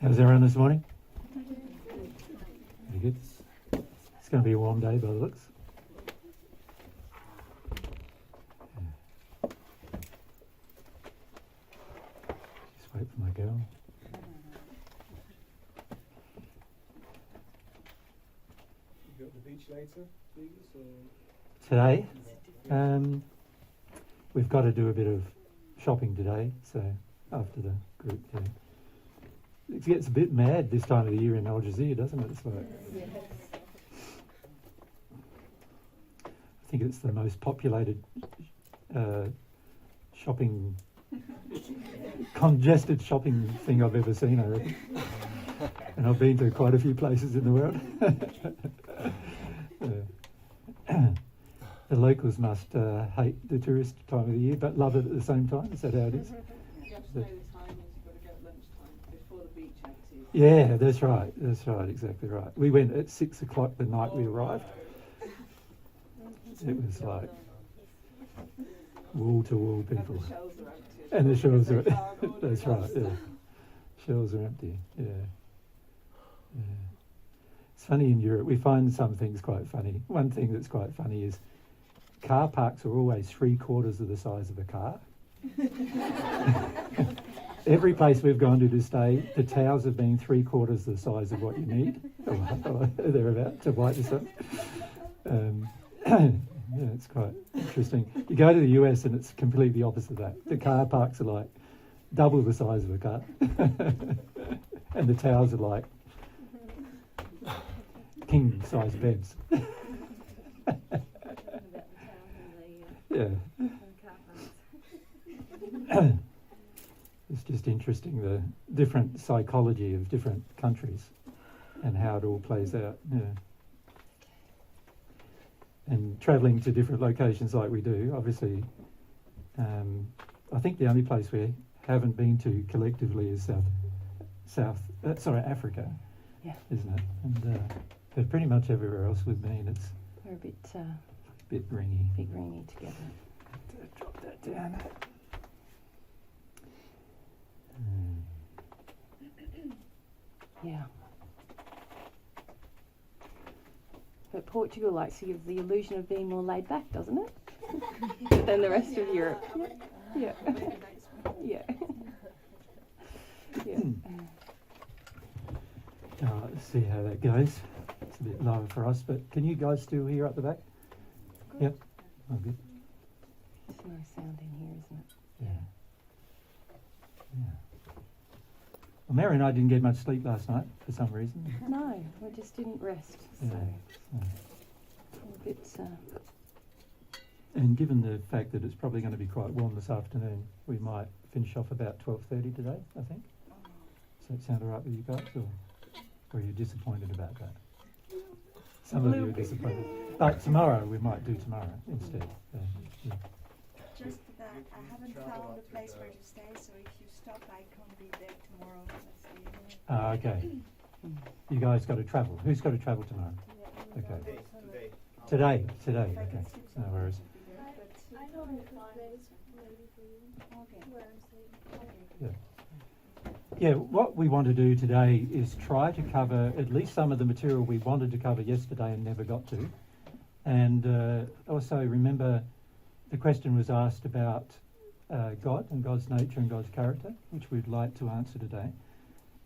How's everyone this morning? Very good. It's going to be a warm day by the looks. Just wait for my girl. You got the beach later, please? Today, we've got to do a bit of shopping today, so after the group thing. It gets a bit mad this time of the year in Al Jazeera, doesn't it? It's like, Yes. I think it's the most populated shopping, congested shopping thing I've ever seen, I reckon. And I've been to quite a few places in the world. The locals must hate the tourist time of the year, but love it at the same time. Is that how it is? You have to know the time is you've got to go at lunchtime before the beach activities. Yeah, that's right. That's right. Exactly right. We went at 6 o'clock the night we arrived. It was like wall to wall people, And the shelves are empty. and the shelves are. That's right. Yeah, shelves are empty. Yeah. Yeah. It's funny in Europe. We find some things quite funny. One thing that's quite funny is car parks are always 3/4 of the size of a car. Every place we've gone to stay, the towels have been 3/4 the size of what you need, or thereabout, to wipe yourself. Yeah, it's quite interesting. You go to the US and it's completely opposite of that. The car parks are like double the size of a car, and the towels are like king size beds. Yeah. It's just interesting, the different psychology of different countries and how it all plays out. Yeah. And travelling to different locations like we do, obviously, I think the only place we haven't been to collectively is Africa, Yeah. isn't it? And but pretty much everywhere else we've been, it's We're a bit ringy. big rainy together. Drop that down. Yeah. But Portugal likes to give the illusion of being more laid back, doesn't it? Than the rest of Europe. Yeah. Yeah. Yeah. Let's see how that goes. It's a bit lower for us, but can you guys still hear up the back? Yep. Oh, good. It's nice sound in here, isn't it? Yeah. Yeah. Well, Mary and I didn't get much sleep last night for some reason. No, we just didn't rest. So Yeah. a bit. And given the fact that it's probably going to be quite warm this afternoon, we might finish off about 12:30 today, I think. Does that sound all right with you guys, or are you disappointed about that? Some of you are disappointed. But tomorrow, we might do tomorrow instead. Yeah. Just that I haven't found a place where to stay, so if you stop, I can't be there tomorrow. Okay. You guys got to travel. Who's got to travel tomorrow? Okay. Today. Okay. No worries. I know the place maybe for you. Okay. Where I'm staying. Yeah, what we want to do today is try to cover at least some of the material we wanted to cover yesterday and never got to. And also remember the question was asked about God and God's nature and God's character, which we'd like to answer today.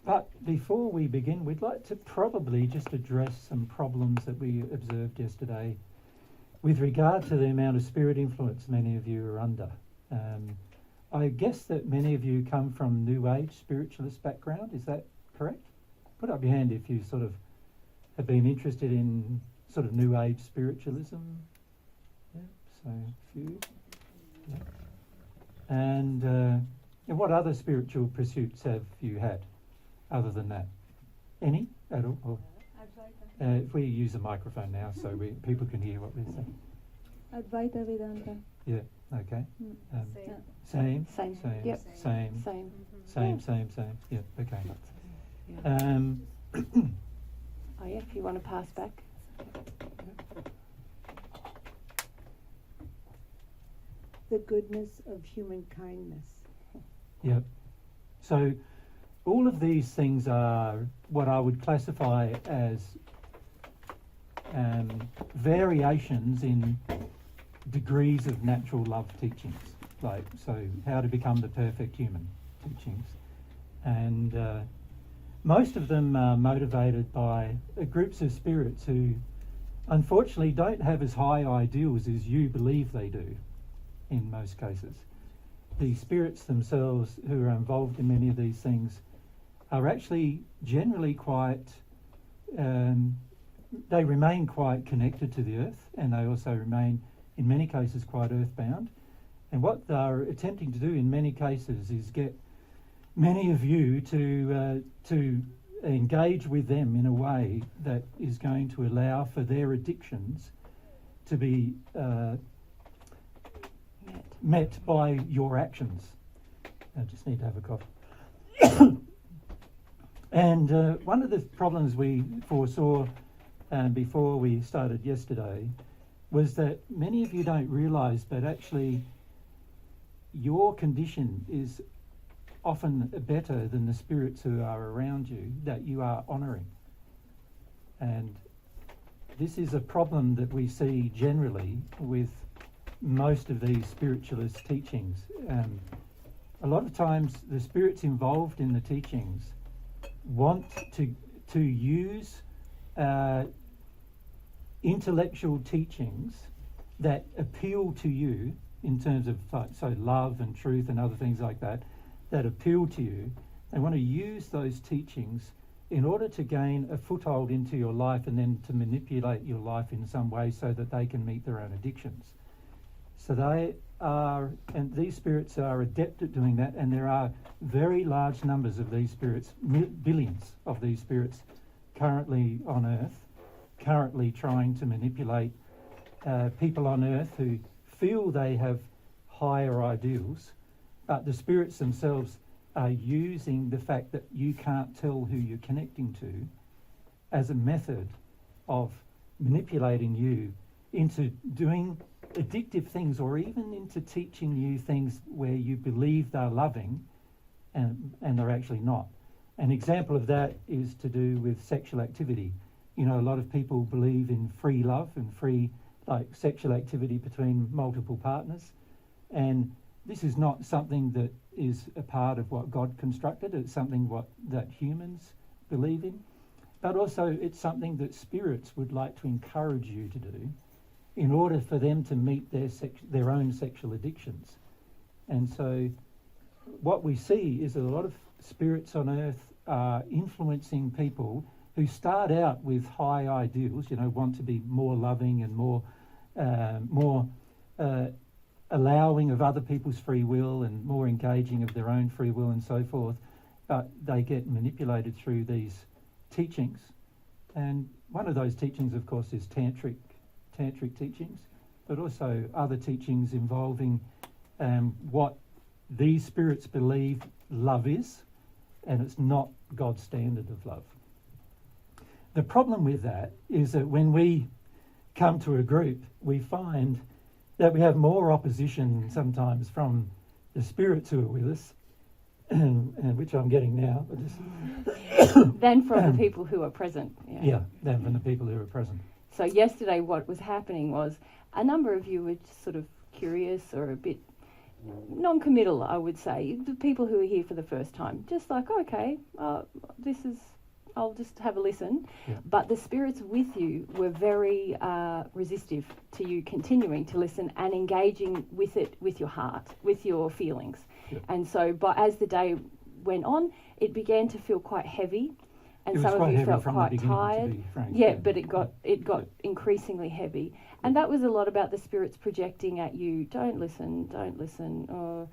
But before we begin, we'd like to probably just address some problems that we observed yesterday with regard to the amount of spirit influence many of you are under. I guess that many of you come from New Age spiritualist background. Is that correct? Put up your hand if you sort of have been interested in sort of New Age spiritualism. Yeah, so a few. Yeah. And what other spiritual pursuits have you had other than that? Any at all? Or, if we use a microphone now so people can hear what we're saying. Advaita Vedanta. Yeah, okay. Same. Same. Yep. Same. Same. Yeah, okay. Yeah. Oh yeah, if you want to pass back. The goodness of human kindness. Yep. So all of these things are what I would classify as variations in degrees of natural love teachings, like so how to become the perfect human teachings, and most of them are motivated by groups of spirits who unfortunately don't have as high ideals as you believe they do in most cases. The spirits themselves who are involved in many of these things are actually generally quite, they remain quite connected to the earth, and they also remain in many cases quite earthbound. And what they're attempting to do in many cases is get many of you to engage with them in a way that is going to allow for their addictions to be met by your actions. I just need to have a cough. And one of the problems we foresaw before we started yesterday was that many of you don't realise, but actually your condition is often better than the spirits who are around you that you are honouring. And this is a problem that we see generally with most of these spiritualist teachings. A lot of times the spirits involved in the teachings want to use intellectual teachings that appeal to you in terms of so love and truth and other things like that appeal to you. They want to use those teachings in order to gain a foothold into your life and then to manipulate your life in some way so that they can meet their own addictions. So they are, and these spirits are adept at doing that, and there are very large numbers of these spirits, billions of these spirits currently on Earth, currently trying to manipulate people on Earth who feel they have higher ideals, but the spirits themselves are using the fact that you can't tell who you're connecting to as a method of manipulating you into doing addictive things, or even into teaching you things where you believe they're loving and they're actually not. An example of that is to do with sexual activity. You know, a lot of people believe in free love and free sexual activity between multiple partners, and this is not something that is a part of what God constructed. It's something that humans believe in, but also it's something that spirits would like to encourage you to do in order for them to meet their own sexual addictions. And so what we see is that a lot of spirits on Earth are influencing people who start out with high ideals, want to be more loving and more allowing of other people's free will and more engaging of their own free will and so forth, but they get manipulated through these teachings. And one of those teachings, of course, is tantric teachings, but also other teachings involving what these spirits believe love is, and it's not God's standard of love. The problem with that is that when we come to a group, we find that we have more opposition sometimes from the spirits who are with us, and which I'm getting now, than from the people who are present. Yeah, than from the people who are present. So yesterday what was happening was a number of you were just sort of curious or a bit non-committal, I would say. The people who are here for the first time, just like, okay, I'll just have a listen. Yeah. But the spirits with you were very resistive to you continuing to listen and engaging with it, with your heart, with your feelings. Yeah. And so as the day went on, it began to feel quite heavy. And It was some of you quite heavy felt from the quite beginning, to tired. be frank, Yeah, yeah. but it got increasingly heavy. And that was a lot about the spirits projecting at you, don't listen, or,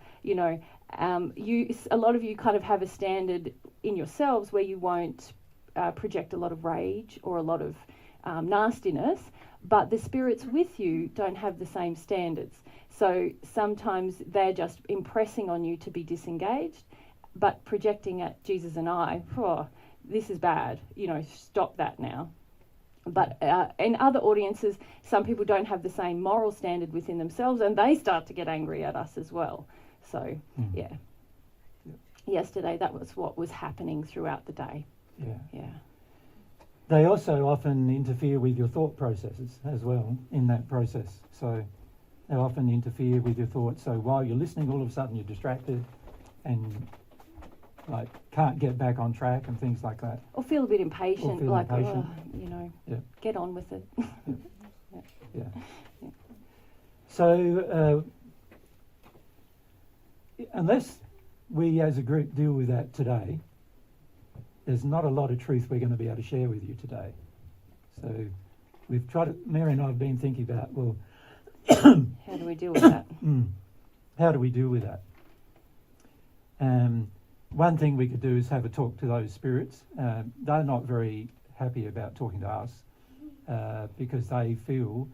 a lot of you kind of have a standard in yourselves where you won't project a lot of rage or a lot of nastiness, but the spirits with you don't have the same standards. So sometimes they're just impressing on you to be disengaged, but projecting at Jesus and I, this is bad, stop that now. But in other audiences, some people don't have the same moral standard within themselves, and they start to get angry at us as well. So, yeah. yesterday, that was what was happening throughout the day. Yeah. Yeah. They also often interfere with your thought processes as well in that process. So they often interfere with your thoughts. So while you're listening, all of a sudden you're distracted and like can't get back on track and things like that. Or feel a bit impatient, feel like, impatient. Yeah. get on with it. Yeah. So unless we as a group deal with that today, there's not a lot of truth we're going to be able to share with you today. So we've tried to, Mary and I have been thinking about, well, How do we deal with that? how do we deal with that? One thing we could do is have a talk to those spirits. They're not very happy about talking to us because they feel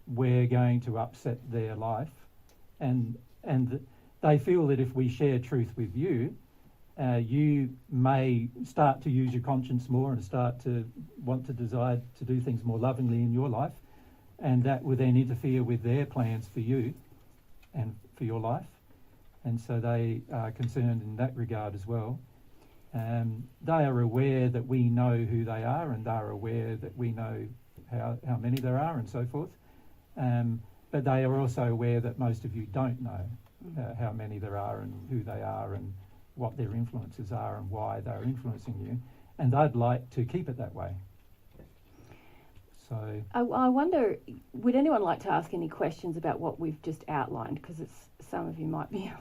we're going to upset their life, and they feel that if we share truth with you, you may start to use your conscience more and start to want to desire to do things more lovingly in your life, and that will then interfere with their plans for you and for your life. And so they are concerned in that regard as well. They are aware that we know who they are, and they are aware that we know how many there are and so forth. But they are also aware that most of you don't know how many there are and who they are and what their influences are and why they're influencing you. And they'd like to keep it that way. So I wonder, would anyone like to ask any questions about what we've just outlined? Because some of you might be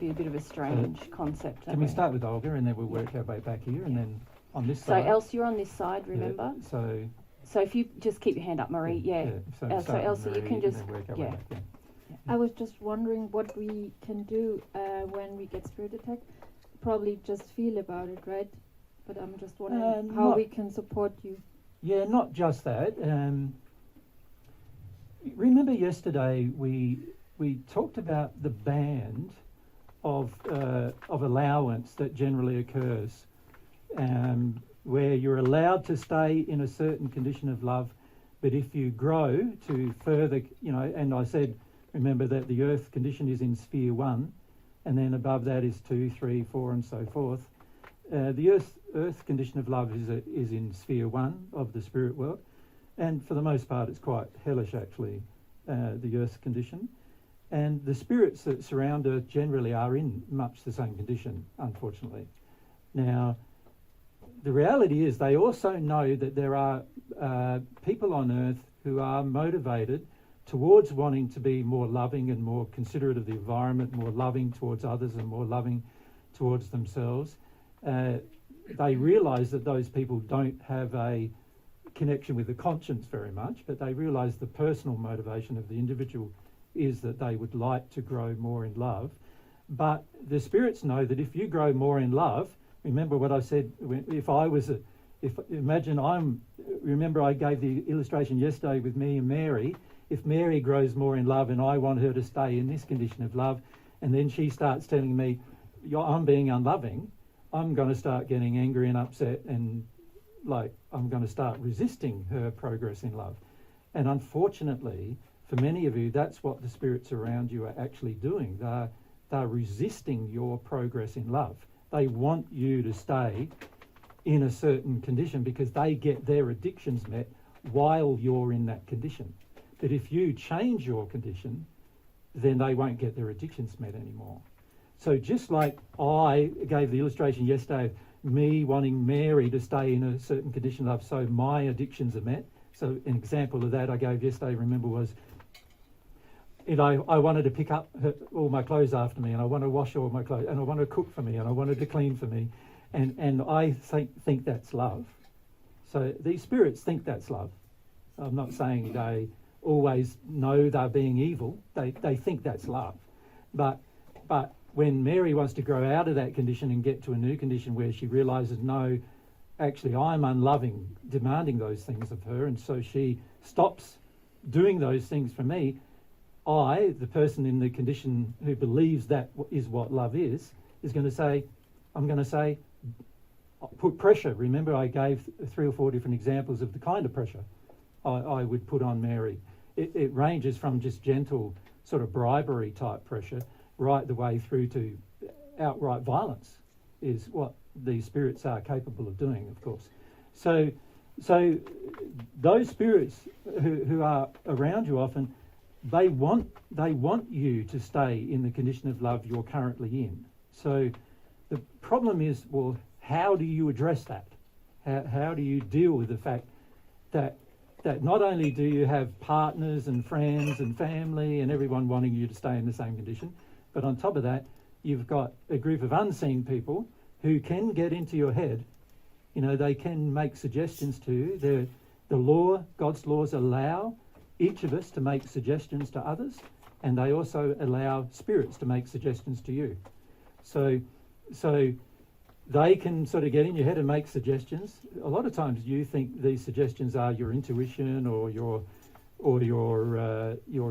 a bit of a strange concept. can we start with Olga and then we'll work our way back here and then on this So side. Elsie, you're on this side, remember? Yeah, So if you just keep your hand up, Marie, yeah. So, So start with Elsie, you Marie can and just, then work our way yeah. back, yeah. I was just wondering what we can do when we get spirit attack. Probably just feel about it, right? But I'm just wondering how not- we can support you. Yeah, not just that. Remember yesterday we talked about the band of allowance that generally occurs, where you're allowed to stay in a certain condition of love, but if you grow to further, and I said, remember that the earth condition is in sphere 1, and then above that is 2, 3, 4, and so forth. The earth condition of love is in sphere 1 of the spirit world, and for the most part it's quite hellish actually, the earth condition. And the spirits that surround earth generally are in much the same condition, unfortunately. Now, the reality is they also know that there are people on earth who are motivated towards wanting to be more loving and more considerate of the environment, more loving towards others and more loving towards themselves. They realise that those people don't have a connection with the conscience very much, but they realise the personal motivation of the individual is that they would like to grow more in love. But the spirits know that if you grow more in love, remember what I said, remember I gave the illustration yesterday with me and Mary. If Mary grows more in love and I want her to stay in this condition of love, and then she starts telling me, I'm being unloving, I'm going to start getting angry and upset, and I'm going to start resisting her progress in love. And unfortunately, for many of you, that's what the spirits around you are actually doing. They're resisting your progress in love. They want you to stay in a certain condition because they get their addictions met while you're in that condition. But if you change your condition, then they won't get their addictions met anymore. So just like I gave the illustration yesterday of me wanting Mary to stay in a certain condition of love so my addictions are met. So an example of that I gave yesterday, remember, was I wanted to pick up all my clothes after me, and I wanted to wash all my clothes, and I wanted to cook for me, and I wanted to clean for me. And I think that's love. So these spirits think that's love. I'm not saying they always know they're being evil. They think that's love. But when Mary wants to grow out of that condition and get to a new condition where she realises, no, actually I'm unloving, demanding those things of her, and so she stops doing those things for me, I, the person in the condition who believes that is what love is going to say, put pressure. Remember I gave 3 or 4 different examples of the kind of pressure I would put on Mary. It ranges from just gentle sort of bribery type pressure, right the way through to outright violence is what these spirits are capable of doing, of course. So those spirits who are around you often, they want you to stay in the condition of love you're currently in. So the problem is, well, how do you address that? How do you deal with the fact that not only do you have partners and friends and family and everyone wanting you to stay in the same condition, but on top of that, you've got a group of unseen people who can get into your head. You know, they can make suggestions to you. The law, God's laws allow each of us to make suggestions to others, and they also allow spirits to make suggestions to you. So they can sort of get in your head and make suggestions. A lot of times you think these suggestions are your intuition or your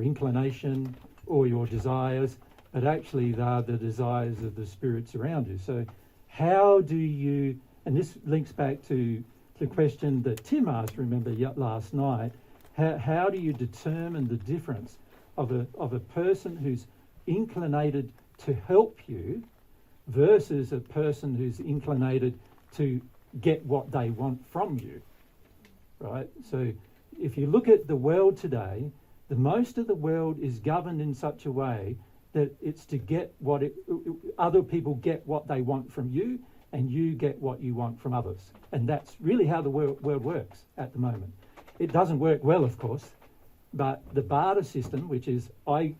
inclination or your desires, but actually they are the desires of the spirits around you. So how do you, and this links back to the question that Tim asked, remember, last night, how do you determine the difference of a person who's inclinated to help you versus a person who's inclinated to get what they want from you, right? So if you look at the world today, the most of the world is governed in such a way that it's to get other people get what they want from you, and you get what you want from others. And that's really how the world works at the moment. It doesn't work well, of course, but the barter system, which is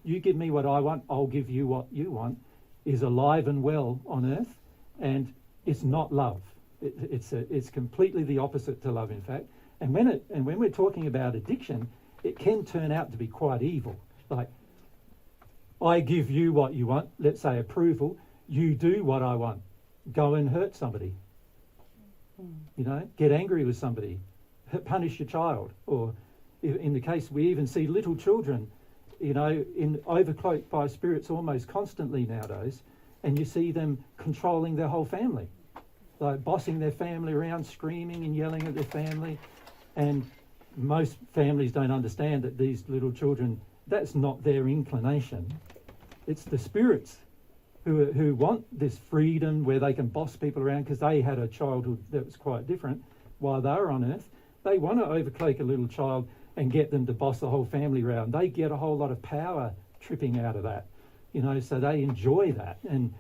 you give me what I want, I'll give you what you want, is alive and well on earth, and it's not love. It's completely the opposite to love, in fact. And when we're talking about addiction, it can turn out to be quite evil. Like, I give you what you want, let's say approval, you do what I want. Go and hurt somebody. You know, get angry with somebody, punish your child. Or in the case, we even see little children, you know, overcloaked by spirits almost constantly nowadays, and you see them controlling their whole family, like bossing their family around, screaming and yelling at their family. And most families don't understand that these little children, that's not their inclination. It's the spirits who want this freedom where they can boss people around, because they had a childhood that was quite different while they were on earth. They want to overcloak a little child and get them to boss the whole family around. They get a whole lot of power tripping out of that, you know, so they enjoy that. And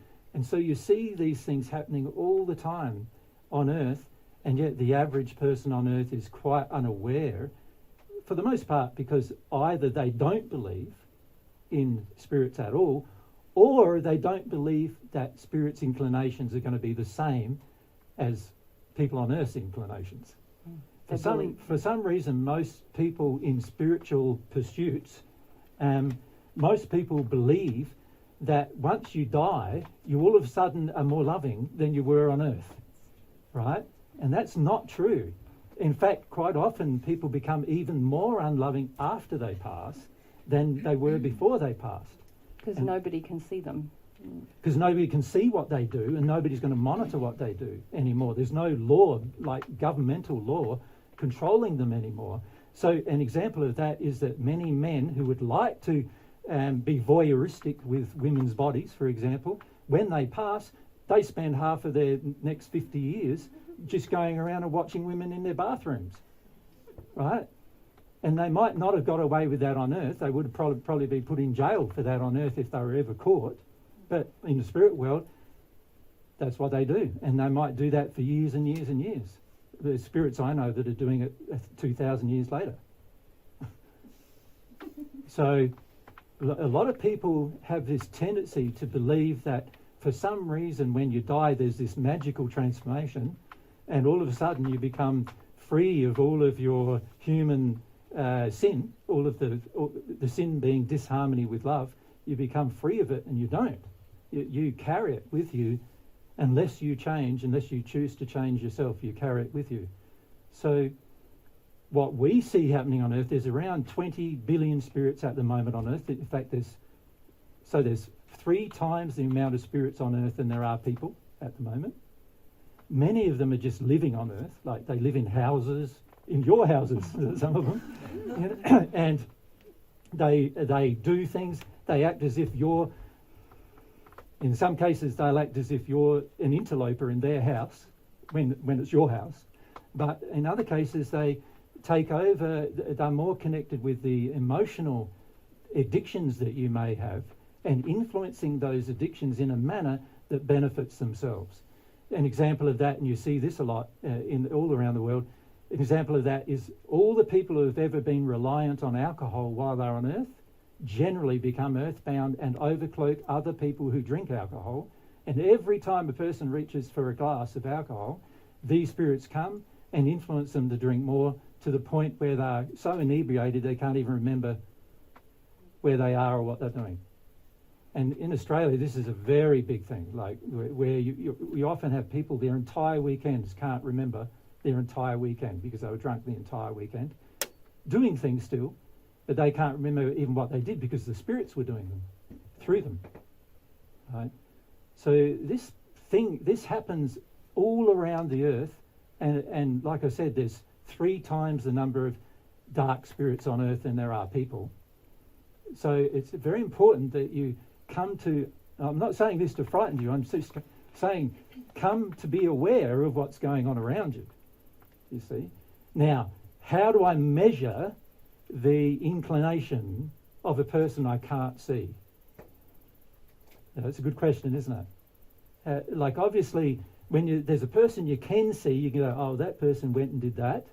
so you see these things happening all the time on earth, and yet the average person on earth is quite unaware, for the most part, because either they don't believe in spirits at all, or they don't believe that spirits' inclinations are going to be the same as people on earth's inclinations. For some reason, most people in spiritual pursuits, most people believe that once you die, you all of a sudden are more loving than you were on earth, right? And that's not true. In fact, quite often people become even more unloving after they pass than they were before they passed. Because nobody can see them. Because nobody can see what they do, and nobody's going to monitor what they do anymore. There's no law, like governmental law, controlling them anymore. So an example of that is that many men who would like to be voyeuristic with women's bodies, for example, when they pass, they spend half of their next 50 years just going around and watching women in their bathrooms, right? And they might not have got away with that on earth. They would have probably be put in jail for that on earth if they were ever caught. But in the spirit world, that's what they do. And they might do that for years and years and years. There's spirits I know that are doing it 2,000 years later. So a lot of people have this tendency to believe that for some reason when you die, there's this magical transformation, and all of a sudden you become free of all of your human sin, all of the sin being disharmony with love. You become free of it, and you don't. You carry it with you unless you change, unless you choose to change yourself. You carry it with you. So what we see happening on earth, there's around 20 billion spirits at the moment on earth. In fact, there's 3 times the amount of spirits on earth than there are people at the moment. Many of them are just living on earth, like they live in houses, in your houses, some of them, you know, and they do things. They act as if you're In some cases, they'll act as if you're an interloper in their house when it's your house. But in other cases, they take over, they're more connected with the emotional addictions that you may have and influencing those addictions in a manner that benefits themselves. An example of that, and you see this a lot in all around the world, an example of that is all the people who have ever been reliant on alcohol while they're on earth generally become earthbound and overcloak other people who drink alcohol. And every time a person reaches for a glass of alcohol, these spirits come and influence them to drink more, to the point where they're so inebriated they can't even remember where they are or what they're doing. And in Australia, this is a very big thing, like where you often have people their entire weekends can't remember their entire weekend because they were drunk the entire weekend, doing things still, but they can't remember even what they did because the spirits were doing them through them. Right? So this happens all around the earth, and like I said, there's 3 times the number of dark spirits on earth than there are people. So it's very important that you come to, I'm not saying this to frighten you, I'm just saying come to be aware of what's going on around you, you see. Now, how do I measure the inclination of a person I can't see? That's a good question, isn't it? Like obviously, when there's a person you can see, you can go, oh, that person went and did that,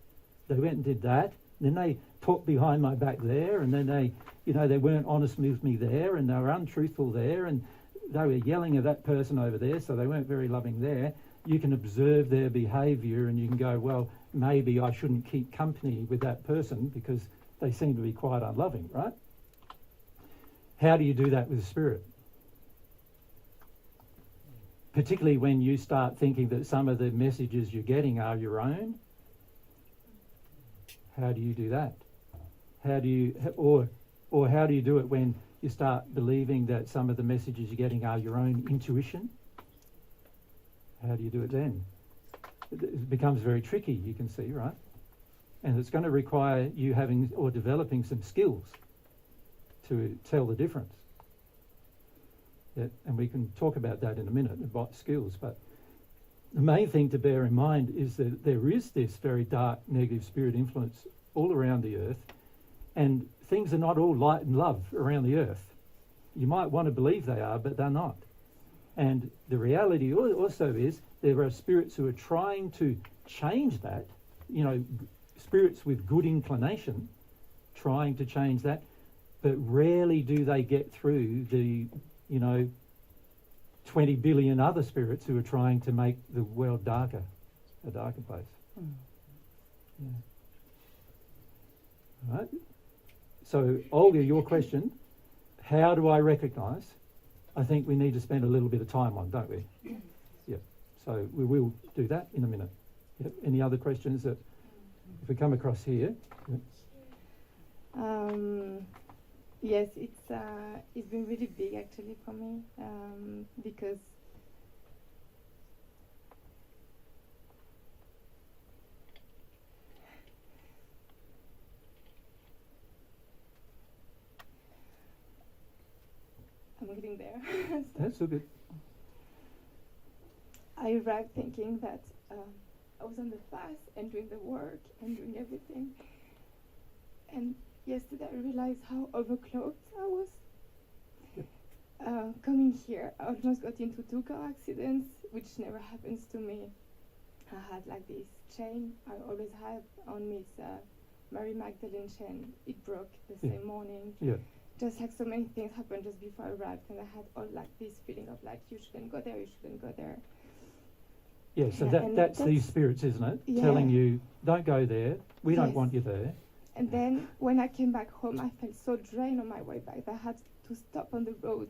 they went and did that, and then they talked behind my back there, and then they weren't honest with me there, and they were untruthful there, and they were yelling at that person over there, so they weren't very loving there. You can observe their behaviour and you can go, well, maybe I shouldn't keep company with that person because they seem to be quite unloving, right? How do you do that with the spirit? Particularly when you start thinking that some of the messages you're getting are your own. How do you do that? How do you, or how do you do it when you start believing that some of the messages you're getting are your own intuition? How do you do it then? It becomes very tricky, you can see, right? And it's going to require you having or developing some skills to tell the difference. Yeah, and we can talk about that in a minute, about skills, but the main thing to bear in mind is that there is this very dark negative spirit influence all around the earth, and things are not all light and love around the earth. You might want to believe they are, but they're not. And the reality also is there are spirits who are trying to change that, spirits with good inclination, trying to change that, but rarely do they get through the, 20 billion other spirits who are trying to make the world darker, a darker place. Yeah. Right. So, Olga, your question, how do I recognise? I think we need to spend a little bit of time on, don't we? Yeah. So we will do that in a minute. Yep. Any other questions that, if we come across here? Yep. Yes, it's been really big actually for me because I'm getting there. That's so good. I arrived thinking that I was on the fast and doing the work and doing everything, and yesterday I realized how overclocked I was. Coming here, I almost got into 2 car accidents, which never happens to me. I had like this chain I always have on me, it's Mary Magdalene chain. It broke the same morning. Yeah. Just like so many things happened just before I arrived, and I had all like this feeling of like, you shouldn't go there, you shouldn't go there. Yeah, so Yeah, that's these spirits, isn't it? Yeah. Telling you, don't go there, we don't Yes. want you there. And then when I came back home, I felt so drained on my way back that I had to stop on the road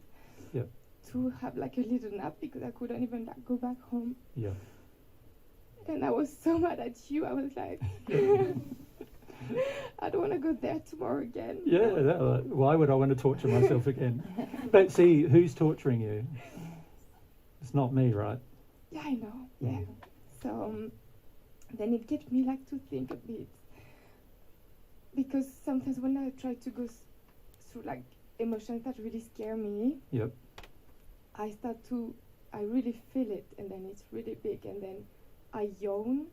Yep. to have like a little nap because I couldn't even like go back home. Yeah. And I was so mad at you. I was like, I don't want to go there tomorrow again. Yeah, why would I want to torture myself again? But see, who's torturing you? It's not me, right? Yeah, I know. Yeah. Mm. So then it gets me like to think a bit, because sometimes when I try to go through like emotions that really scare me, Yep. I really feel it, and then it's really big, and then I yawn,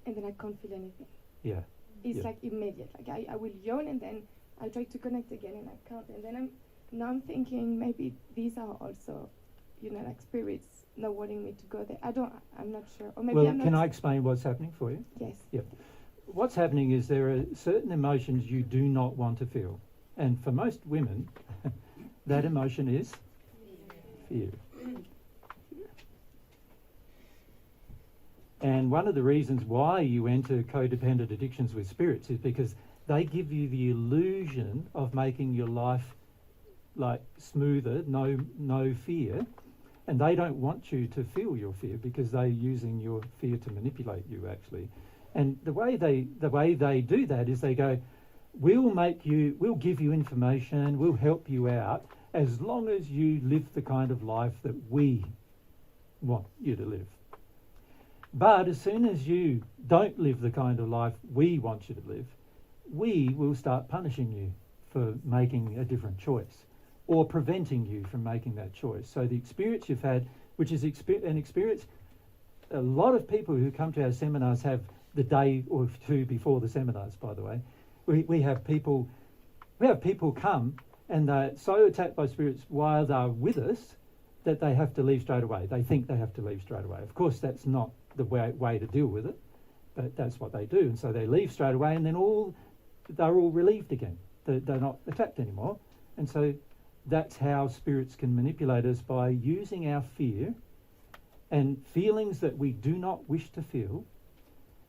and then I can't feel anything. Yeah. It's Yeah. like immediate. Like I will yawn, and then I try to connect again, and I can't. And then I'm thinking maybe these are also, like spirits not wanting me to go there. I'm not sure. Or maybe Well, I'm not. can I explain what's happening for you? Yes. Yeah. What's happening is there are certain emotions you do not want to feel. And for most women, that emotion is fear. And one of the reasons why you enter codependent addictions with spirits is because they give you the illusion of making your life like smoother, no fear, and they don't want you to feel your fear because they're using your fear to manipulate you actually. And the way they do that is they go, we'll give you information, we'll help you out as long as you live the kind of life that we want you to live. But as soon as you don't live the kind of life we want you to live, we will start punishing you for making a different choice or preventing you from making that choice. So the experience you've had, which is an experience a lot of people who come to our seminars have the day or two before the seminars, by the way. We have people come and they're so attacked by spirits while they're with us that they have to leave straight away. They think they have to leave straight away. Of course, that's not the way to deal with it, but that's what they do. And so they leave straight away, and then they're all relieved again. They're not attacked anymore. And so that's how spirits can manipulate us, by using our fear and feelings that we do not wish to feel.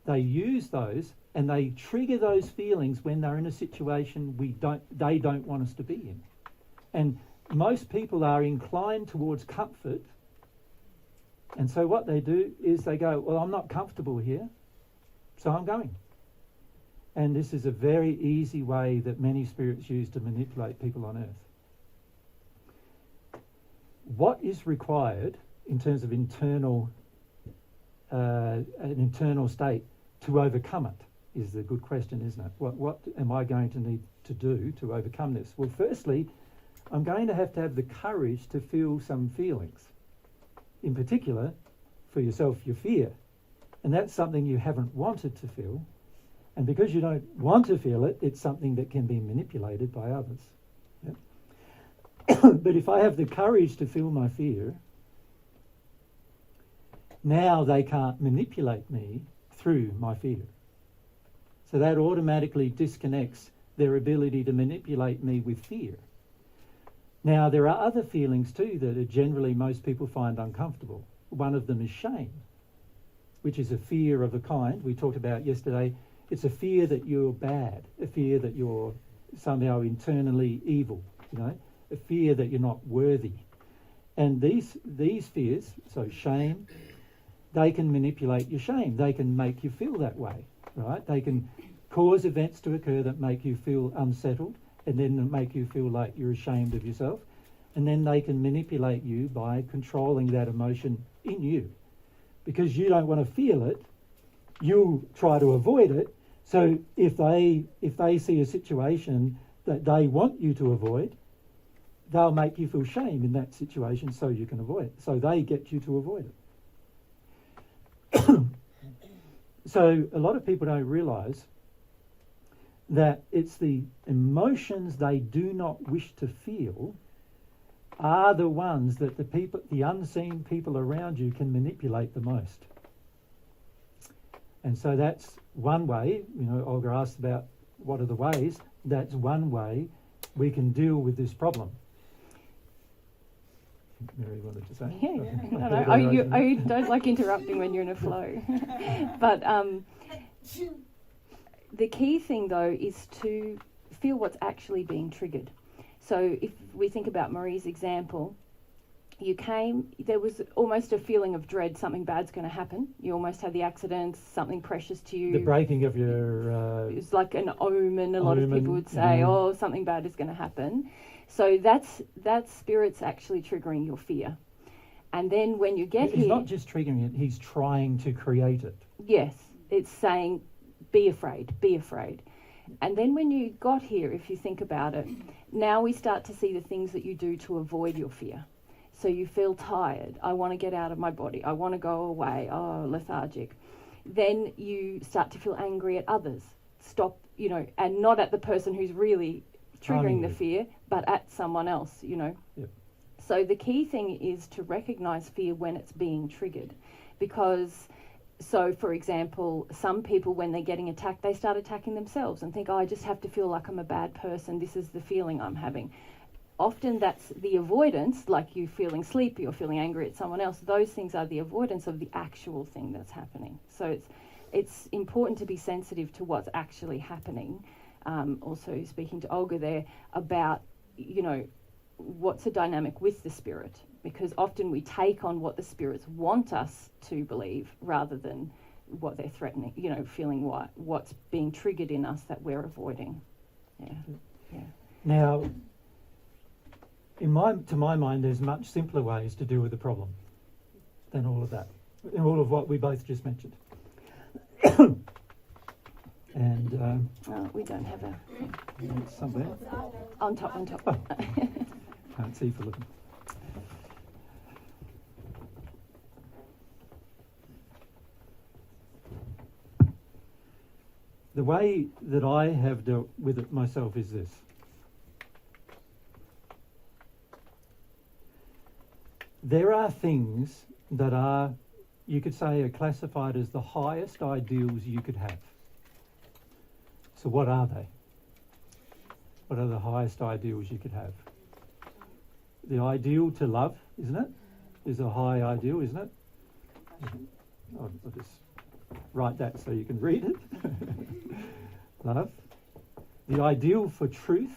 They use those and they trigger those feelings when they're in a situation they don't want us to be in. And most people are inclined towards comfort. And so what they do is they go, well, I'm not comfortable here, so I'm going. And this is a very easy way that many spirits use to manipulate people on earth. What is required in terms of an internal state to overcome it is the good question, isn't it? What am I going to need to do to overcome this? Well, firstly, I'm going to have the courage to feel some feelings. In particular, for yourself, your fear. And that's something you haven't wanted to feel. And because you don't want to feel it, it's something that can be manipulated by others. Yep. But if I have the courage to feel my fear, now they can't manipulate me through my fear. So that automatically disconnects their ability to manipulate me with fear. Now, there are other feelings too that are generally most people find uncomfortable. One of them is shame, which is a fear of a kind we talked about yesterday. It's a fear that you're bad, a fear that you're somehow internally evil, a fear that you're not worthy. And these fears, so shame, they can manipulate your shame. They can make you feel that way, right? They can cause events to occur that make you feel unsettled, and then make you feel like you're ashamed of yourself. And then they can manipulate you by controlling that emotion in you. Because you don't want to feel it, you'll try to avoid it. So if they see a situation that they want you to avoid, they'll make you feel shame in that situation so you can avoid it. So they get you to avoid it. So a lot of people don't realise that it's the emotions they do not wish to feel are the ones that the unseen people around you can manipulate the most. And so that's one way, Olga asked about what are the ways, that's one way we can deal with this problem. Mary wanted to say? Yeah. No. I don't like interrupting when you're in a flow. But the key thing, though, is to feel what's actually being triggered. So if we think about Marie's example, there was almost a feeling of dread, something bad's going to happen. You almost had the accident, something precious to you. The breaking of your... it's like an omen. A lot of people would say, oh, something bad is going to happen. So that's spirits actually triggering your fear. And then when you get here... He's not just triggering it, he's trying to create it. Yes, it's saying, be afraid, be afraid. And then when you got here, if you think about it, now we start to see the things that you do to avoid your fear. So you feel tired. I want to get out of my body. I want to go away. Oh, lethargic. Then you start to feel angry at others. Stop, and not at the person who's really triggering the fear, but at someone else, Yep. So the key thing is to recognize fear when it's being triggered. Because, so for example, some people, when they're getting attacked, they start attacking themselves and think, I just have to feel like I'm a bad person. This is the feeling I'm having. Often that's the avoidance, like you feeling sleepy or feeling angry at someone else. Those things are the avoidance of the actual thing that's happening. So it's important to be sensitive to what's actually happening. Also speaking to Olga there about, what's the dynamic with the spirit, because often we take on what the spirits want us to believe rather than what they're threatening, feeling what's being triggered in us that we're avoiding. Yeah. Now, to my mind, there's much simpler ways to deal with the problem than all of that, and all of what we both just mentioned. And we don't have a somewhere on top. Oh. Can't see for looking. The way that I have dealt with it myself is this. There are things that are, you could say, are classified as the highest ideals you could have. So what are they? What are the highest ideals you could have? The ideal to love, isn't it? Is a high ideal, isn't it? I'll just write that so you can read it. Love. The ideal for truth,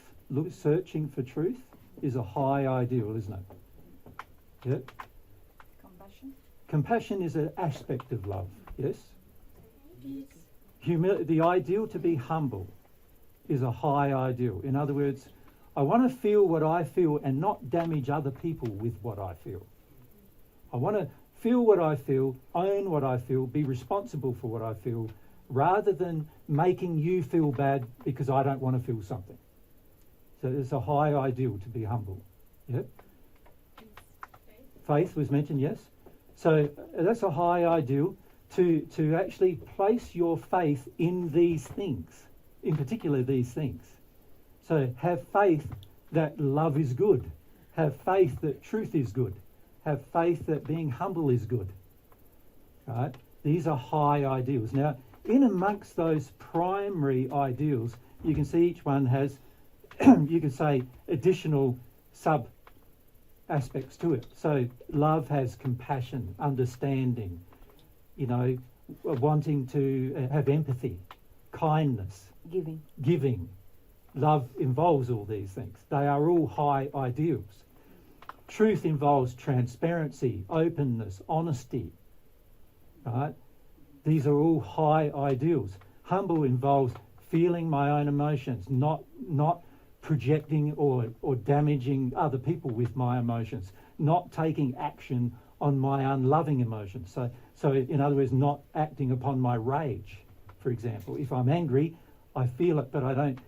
searching for truth, is a high ideal, isn't it? Yep. Compassion. Compassion is an aspect of love, yes? Peace. The ideal to be humble is a high ideal. In other words, I want to feel what I feel and not damage other people with what I feel. I want to feel what I feel, own what I feel, be responsible for what I feel, rather than making you feel bad because I don't want to feel something. So it's a high ideal to be humble. Yep. Faith was mentioned, yes. So that's a high ideal to actually place your faith in these things, in particular these things. So have faith that love is good. Have faith that truth is good. Have faith that being humble is good. Right? These are high ideals. Now, in amongst those primary ideals, you can see each one has, you can say, additional sub aspects to it. So love has compassion, understanding, wanting to have empathy, kindness, giving. Love involves all these things. They are all high ideals. Truth involves transparency, openness, honesty. Right? These are all high ideals. Humble involves feeling my own emotions, not projecting or damaging other people with my emotions, not taking action on my unloving emotions. So in other words, not acting upon my rage, for example. If I'm angry, I feel it, but I don't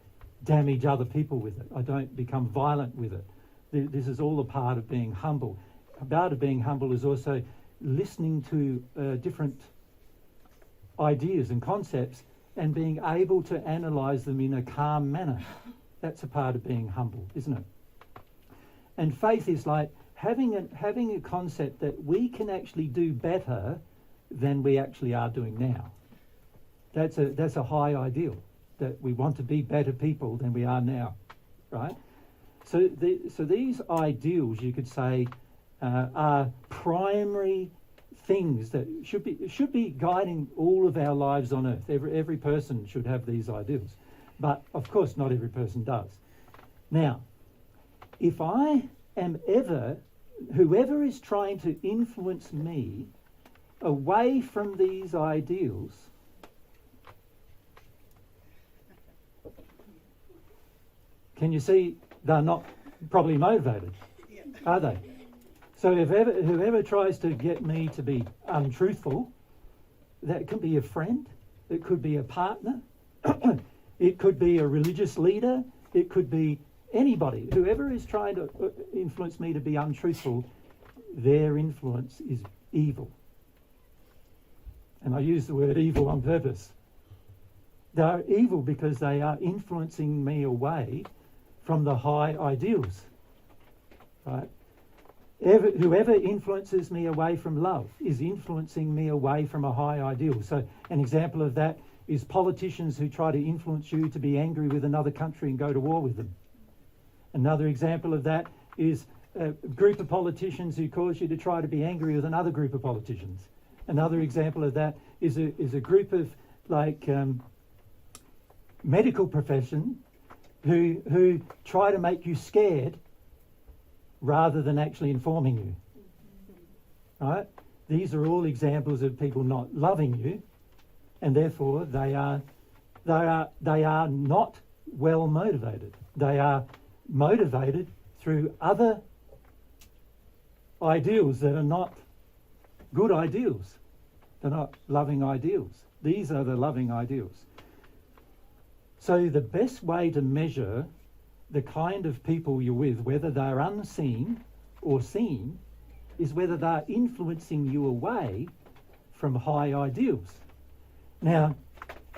damage other people with it. I don't become violent with it. This is all a part of being humble. A part of being humble is also listening to different ideas and concepts and being able to analyse them in a calm manner. That's a part of being humble, isn't it? And faith is like having a concept that we can actually do better than we actually are doing now. That's a high ideal, that we want to be better people than we are now, right? So these ideals, you could say, are primary things that should be guiding all of our lives on earth. Every person should have these ideals, but of course not every person does. Now, if I am whoever is trying to influence me away from these ideals, can you see they're not probably motivated, are they? So whoever tries to get me to be untruthful, that could be a friend, it could be a partner, it could be a religious leader, it could be anybody. Whoever is trying to influence me to be untruthful their influence is evil. And I use the word evil on purpose. They are evil because they are influencing me away from the high ideals. Right? Whoever influences me away from love is influencing me away from a high ideal. So an example of that is politicians who try to influence you to be angry with another country and go to war with them. Another example of that is a group of politicians who cause you to try to be angry with another group of politicians. Another example of that is a group of medical profession who try to make you scared rather than actually informing you. Right? These are all examples of people not loving you, and therefore they are not well motivated. They are motivated through other ideals that are not good ideals. They're not loving ideals. These are the loving ideals. So the best way to measure the kind of people you're with, whether they're unseen or seen, is whether they're influencing you away from high ideals. Now,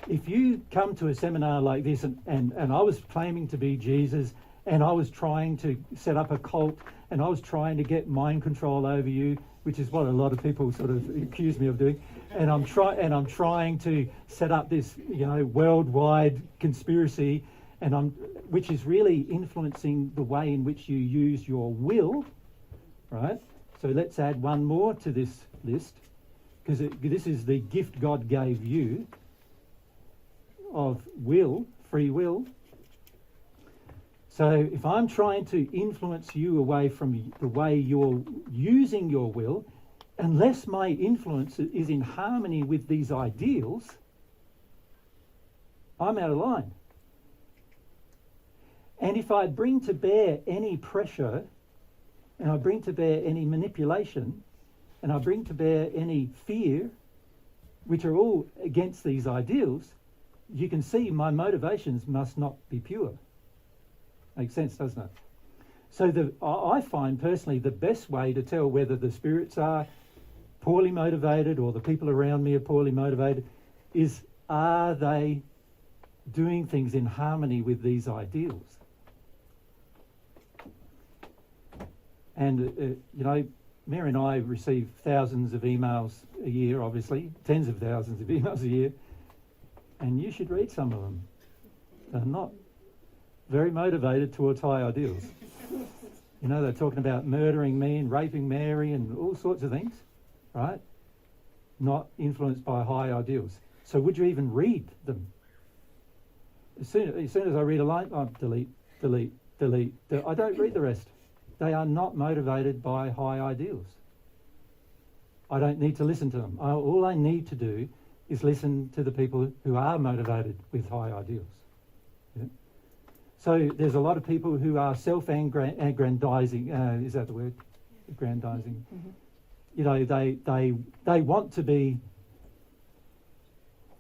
if you come to a seminar like this and I was claiming to be Jesus and I was trying to set up a cult and I was trying to get mind control over you, which is what a lot of people sort of accuse me of doing, and I'm trying to set up this, worldwide conspiracy, which is really influencing the way in which you use your will, right? So let's add one more to this list, because this is the gift God gave you of will, free will. So if I'm trying to influence you away from the way you're using your will, unless my influence is in harmony with these ideals, I'm out of line. And if I bring to bear any pressure, and I bring to bear any manipulation, and I bring to bear any fear, which are all against these ideals, you can see my motivations must not be pure. Makes sense, doesn't it? So I find personally the best way to tell whether the spirits are poorly motivated or the people around me are poorly motivated is, are they doing things in harmony with these ideals? And, Mary and I receive thousands of emails a year, obviously, tens of thousands of emails a year, and you should read some of them. They're not very motivated towards high ideals. They're talking about murdering me and raping Mary and all sorts of things, right? Not influenced by high ideals. So would you even read them? As soon as I read a line, delete. I don't read the rest. They are not motivated by high ideals. I don't need to listen to them. All I need to do is listen to the people who are motivated with high ideals. Yeah? So there's a lot of people who are self-aggrandizing. Is that the word? Aggrandizing. Mm-hmm. They want to be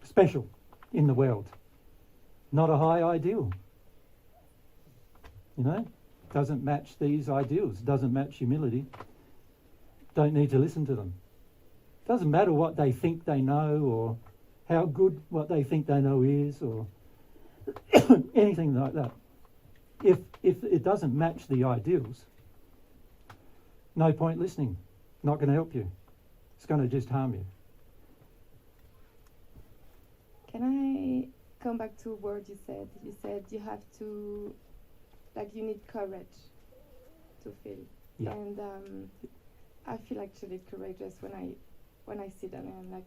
special in the world. Not a high ideal. Doesn't match these ideals. Doesn't match humility. Don't need to listen to them. Doesn't matter what they think they know or how good what they think they know is or anything like that. If it doesn't match the ideals, no point listening. Not going to help you. It's going to just harm you. Can I come back to a word you said? You said you have to, you need courage to feel. Yeah. And I feel actually courageous when I sit down and I'm like,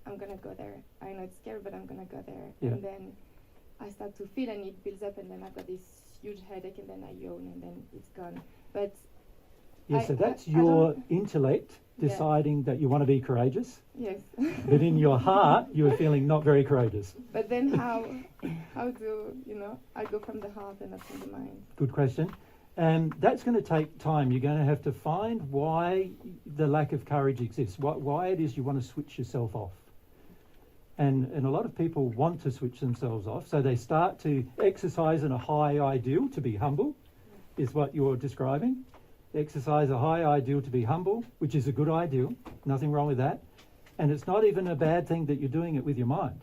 I'm gonna go there. I know it's scary, but I'm gonna go there. Yeah. And then I start to feel and it builds up and then I've got this huge headache and then I yawn and then it's gone. But so that's your intellect deciding that you want to be courageous. Yes. But in your heart, you are feeling not very courageous. But then how do, I go from the heart and not from the mind? Good question. And that's going to take time. You're going to have to find why the lack of courage exists, why it is you want to switch yourself off. And a lot of people want to switch themselves off, so they start to exercise in a high ideal to be humble, is what you're describing. exercise a high ideal to be humble, which is a good ideal, nothing wrong with that. And it's not even a bad thing that you're doing it with your mind,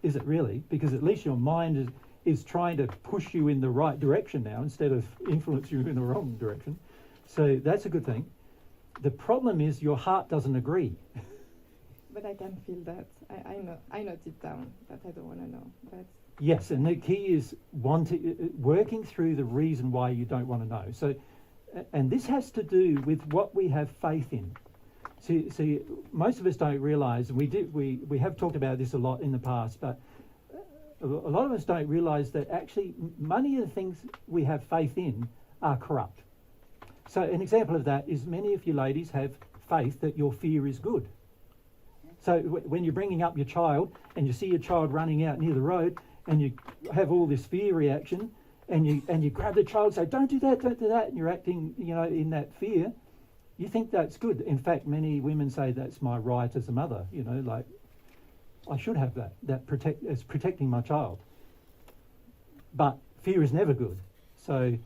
is it really? Because at least your mind is trying to push you in the right direction now instead of influence you in the wrong direction. So that's a good thing. The problem is your heart doesn't agree. But I can feel that. I know deep down that I don't want to know. But Yes, and the key is working through the reason why you don't want to know. So, and this has to do with what we have faith in. See, most of us don't realise, and we have talked about this a lot in the past, but a lot of us don't realise that actually many of the things we have faith in are corrupt. So an example of that is many of you ladies have faith that your fear is good. So when you're bringing up your child and you see your child running out near the road and you have all this fear reaction and you grab the child and say, don't do that, and you're acting, in that fear, you think that's good. In fact, many women say that's my right as a mother, like I should have that as protecting my child. But fear is never good. So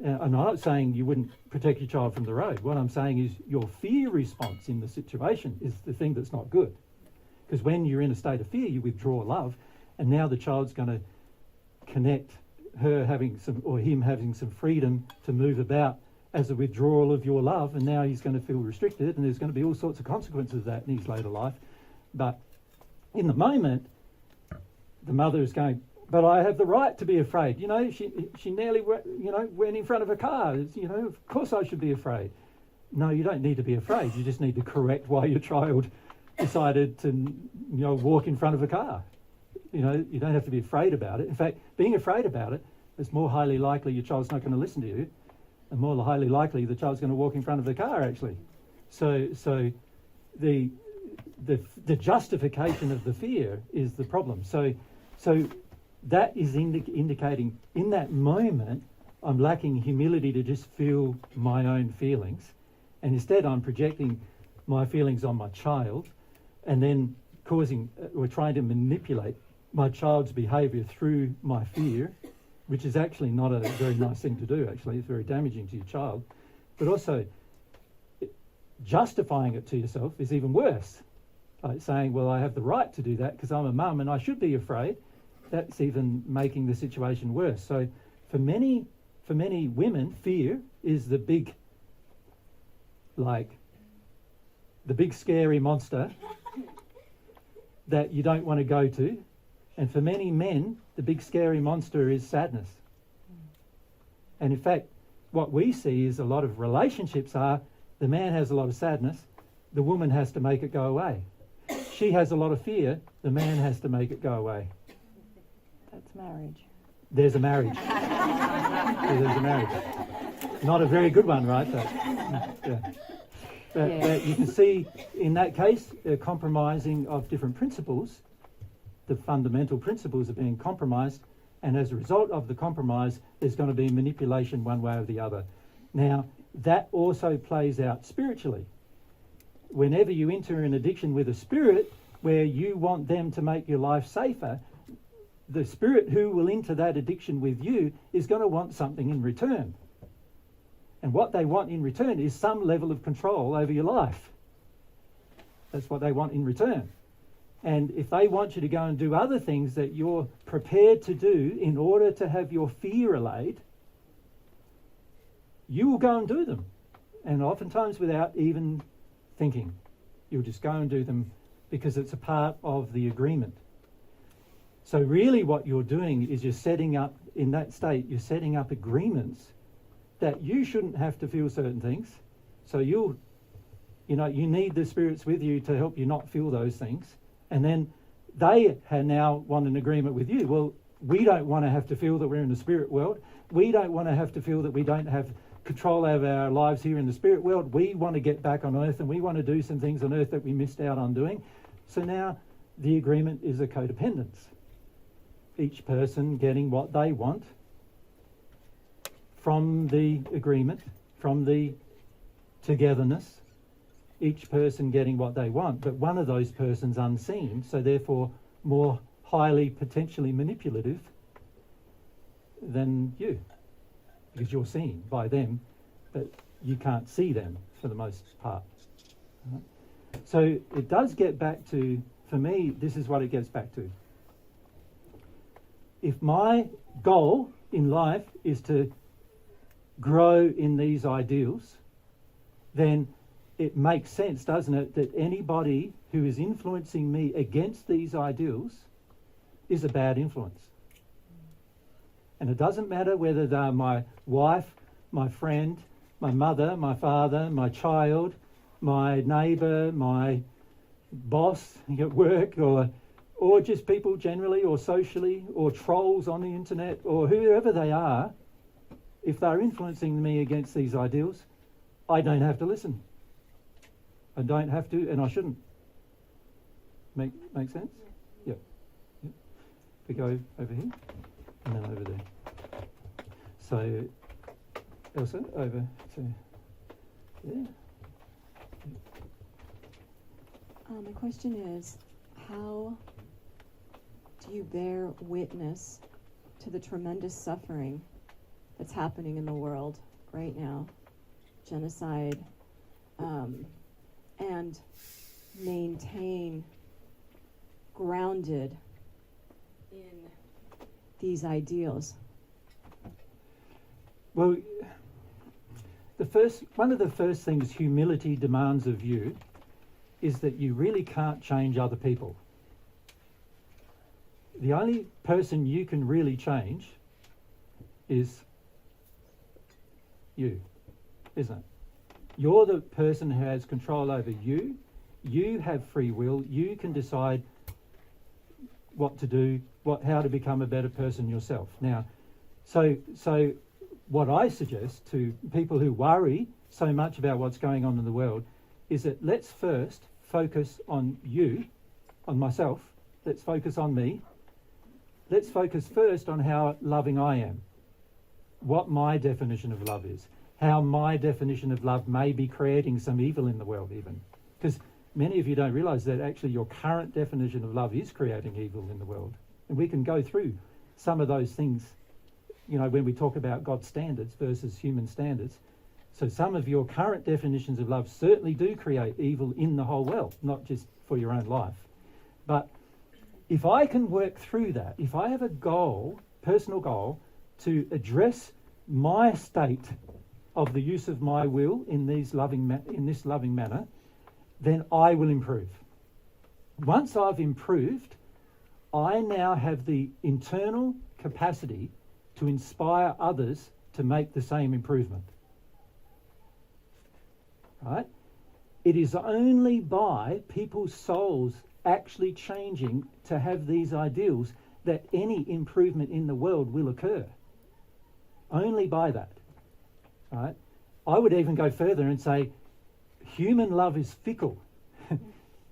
I'm not saying you wouldn't protect your child from the road. What I'm saying is your fear response in the situation is the thing that's not good. Because when you're in a state of fear, you withdraw love, and now the child's going to connect her having him having some freedom to move about as a withdrawal of your love, and now he's going to feel restricted, and there's going to be all sorts of consequences of that in his later life. But in the moment, the mother is going, but I have the right to be afraid. She nearly went in front of a car. Of course I should be afraid. No, you don't need to be afraid. You just need to correct why your child decided to, walk in front of a car. You don't have to be afraid about it. In fact, being afraid about it is more highly likely your child's not going to listen to you, and more highly likely the child's going to walk in front of the car, actually. So the justification of the fear is the problem. So that is indicating in that moment I'm lacking humility to just feel my own feelings, and instead I'm projecting my feelings on my child, and then we're trying to manipulate my child's behaviour through my fear, which is actually not a very nice thing to do. Actually, it's very damaging to your child. But also, justifying it to yourself is even worse. Like saying, well, I have the right to do that because I'm a mum and I should be afraid. That's even making the situation worse. So for many women, fear is the big scary monster that you don't want to go to. And for many men, the big scary monster is sadness. And in fact, what we see is a lot of relationships are the man has a lot of sadness, the woman has to make it go away. She has a lot of fear, the man has to make it go away. That's marriage. There's a marriage. There's a marriage. Not a very good one, right? But you can see in that case, a compromising of different principles. The fundamental principles are being compromised, and as a result of the compromise, there's going to be manipulation one way or the other. Now, that also plays out spiritually. Whenever you enter an addiction with a spirit where you want them to make your life safer, the spirit who will enter that addiction with you is going to want something in return. And what they want in return is some level of control over your life. That's what they want in return. And if they want you to go and do other things that you're prepared to do in order to have your fear allayed, you will go and do them. And oftentimes without even thinking. You'll just go and do them because it's a part of the agreement. So really what you're doing is you're setting up, in that state, you're setting up agreements that you shouldn't have to feel certain things. So you need the spirits with you to help you not feel those things. And then they now want an agreement with you. Well, we don't want to have to feel that we're in the spirit world. We don't want to have to feel that we don't have control over our lives here in the spirit world. We want to get back on earth and we want to do some things on earth that we missed out on doing. So now the agreement is a codependence. Each person getting what they want from the agreement, from the togetherness, each person getting what they want, but one of those persons unseen, so therefore more highly potentially manipulative than you, because you're seen by them, but you can't see them for the most part. Right? So it does get back to, for me, this is what it gets back to. If my goal in life is to grow in these ideals, then it makes sense, doesn't it, that anybody who is influencing me against these ideals is a bad influence. And it doesn't matter whether they're my wife, my friend, my mother, my father, my child, my neighbour, my boss at work, or just people generally, or socially, or trolls on the internet, or whoever they are. If they're influencing me against these ideals, I don't have to listen. I don't have to, and I shouldn't. Make sense? Yep. We go over here, and then over there. So, Elsa, over to there. My question is, how do you bear witness to the tremendous suffering that's happening in the world right now, genocide, and maintain grounded in these ideals? Well, one of the first things humility demands of you is that you really can't change other people. The only person you can really change is you, isn't it? You're the person who has control over you. You have free will. You can decide what to do, how to become a better person yourself. Now, so what I suggest to people who worry so much about what's going on in the world is that let's first focus on you, on myself. Let's focus on me. Let's focus first on how loving I am, what my definition of love is, how my definition of love may be creating some evil in the world even. Because many of you don't realise that actually your current definition of love is creating evil in the world. And we can go through some of those things, when we talk about God's standards versus human standards. So some of your current definitions of love certainly do create evil in the whole world, not just for your own life. But if I can work through that, if I have a goal, personal goal, to address my state of the use of my will in this loving manner, then I will improve. Once I've improved, I now have the internal capacity to inspire others to make the same improvement. Right? It is only by people's souls actually changing to have these ideals that any improvement in the world will occur. Only by that. Right? I would even go further and say human love is fickle.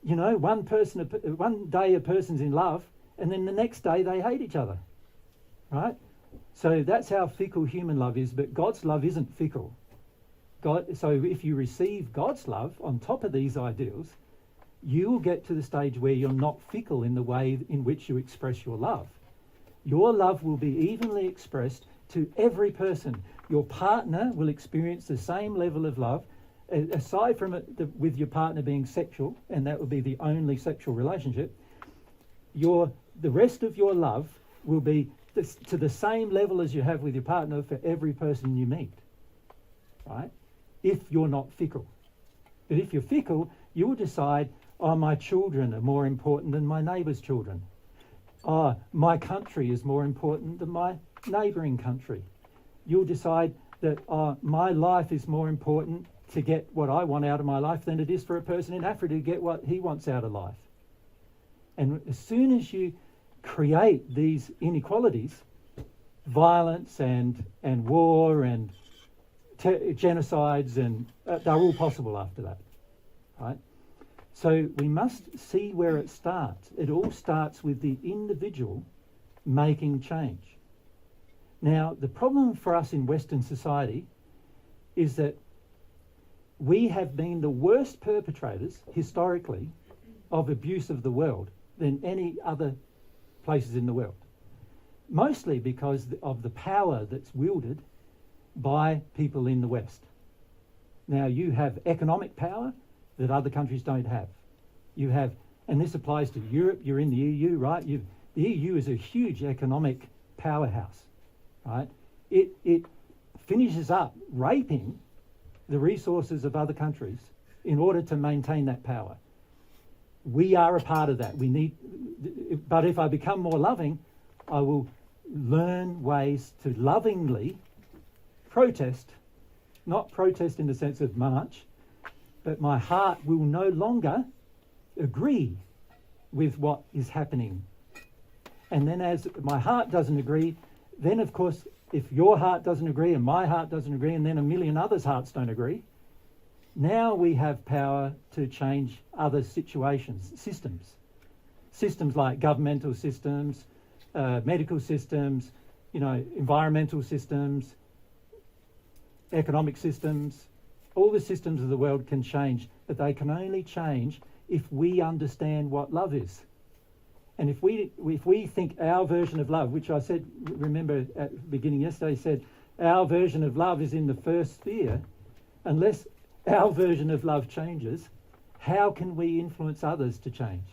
One day a person's in love and then the next day they hate each other. Right? So that's how fickle human love is, but God's love isn't fickle. So if you receive God's love on top of these ideals, you will get to the stage where you're not fickle in the way in which you express your love. Your love will be evenly expressed to every person. Your partner will experience the same level of love, aside from with your partner being sexual, and that will be the only sexual relationship. The rest of your love will be to the same level as you have with your partner for every person you meet. Right? If you're not fickle. But if you're fickle, you will decide, my children are more important than my neighbour's children. My country is more important than my neighbouring country. You'll decide that my life is more important to get what I want out of my life than it is for a person in Africa to get what he wants out of life. And as soon as you create these inequalities, violence and war and genocides, and they're all possible after that, right? So we must see where it starts. It all starts with the individual making change. Now, the problem for us in Western society is that we have been the worst perpetrators, historically, of abuse of the world than any other places in the world. Mostly because of the power that's wielded by people in the West. Now you have economic power that other countries don't have. You have, and this applies to Europe, you're in the EU, right? The EU is a huge economic powerhouse, right? It finishes up raping the resources of other countries in order to maintain that power. We are a part of that. But if I become more loving, I will learn ways to lovingly protest, not protest in the sense of march, but my heart will no longer agree with what is happening. And then as my heart doesn't agree, then of course, if your heart doesn't agree and my heart doesn't agree and then a million others' hearts don't agree, now we have power to change other situations, systems like governmental systems, medical systems, environmental systems, economic systems. All the systems of the world can change, but they can only change if we understand what love is. And if we think our version of love, which I said, remember at the beginning yesterday, said our version of love is in the first sphere, unless our version of love changes, how can we influence others to change?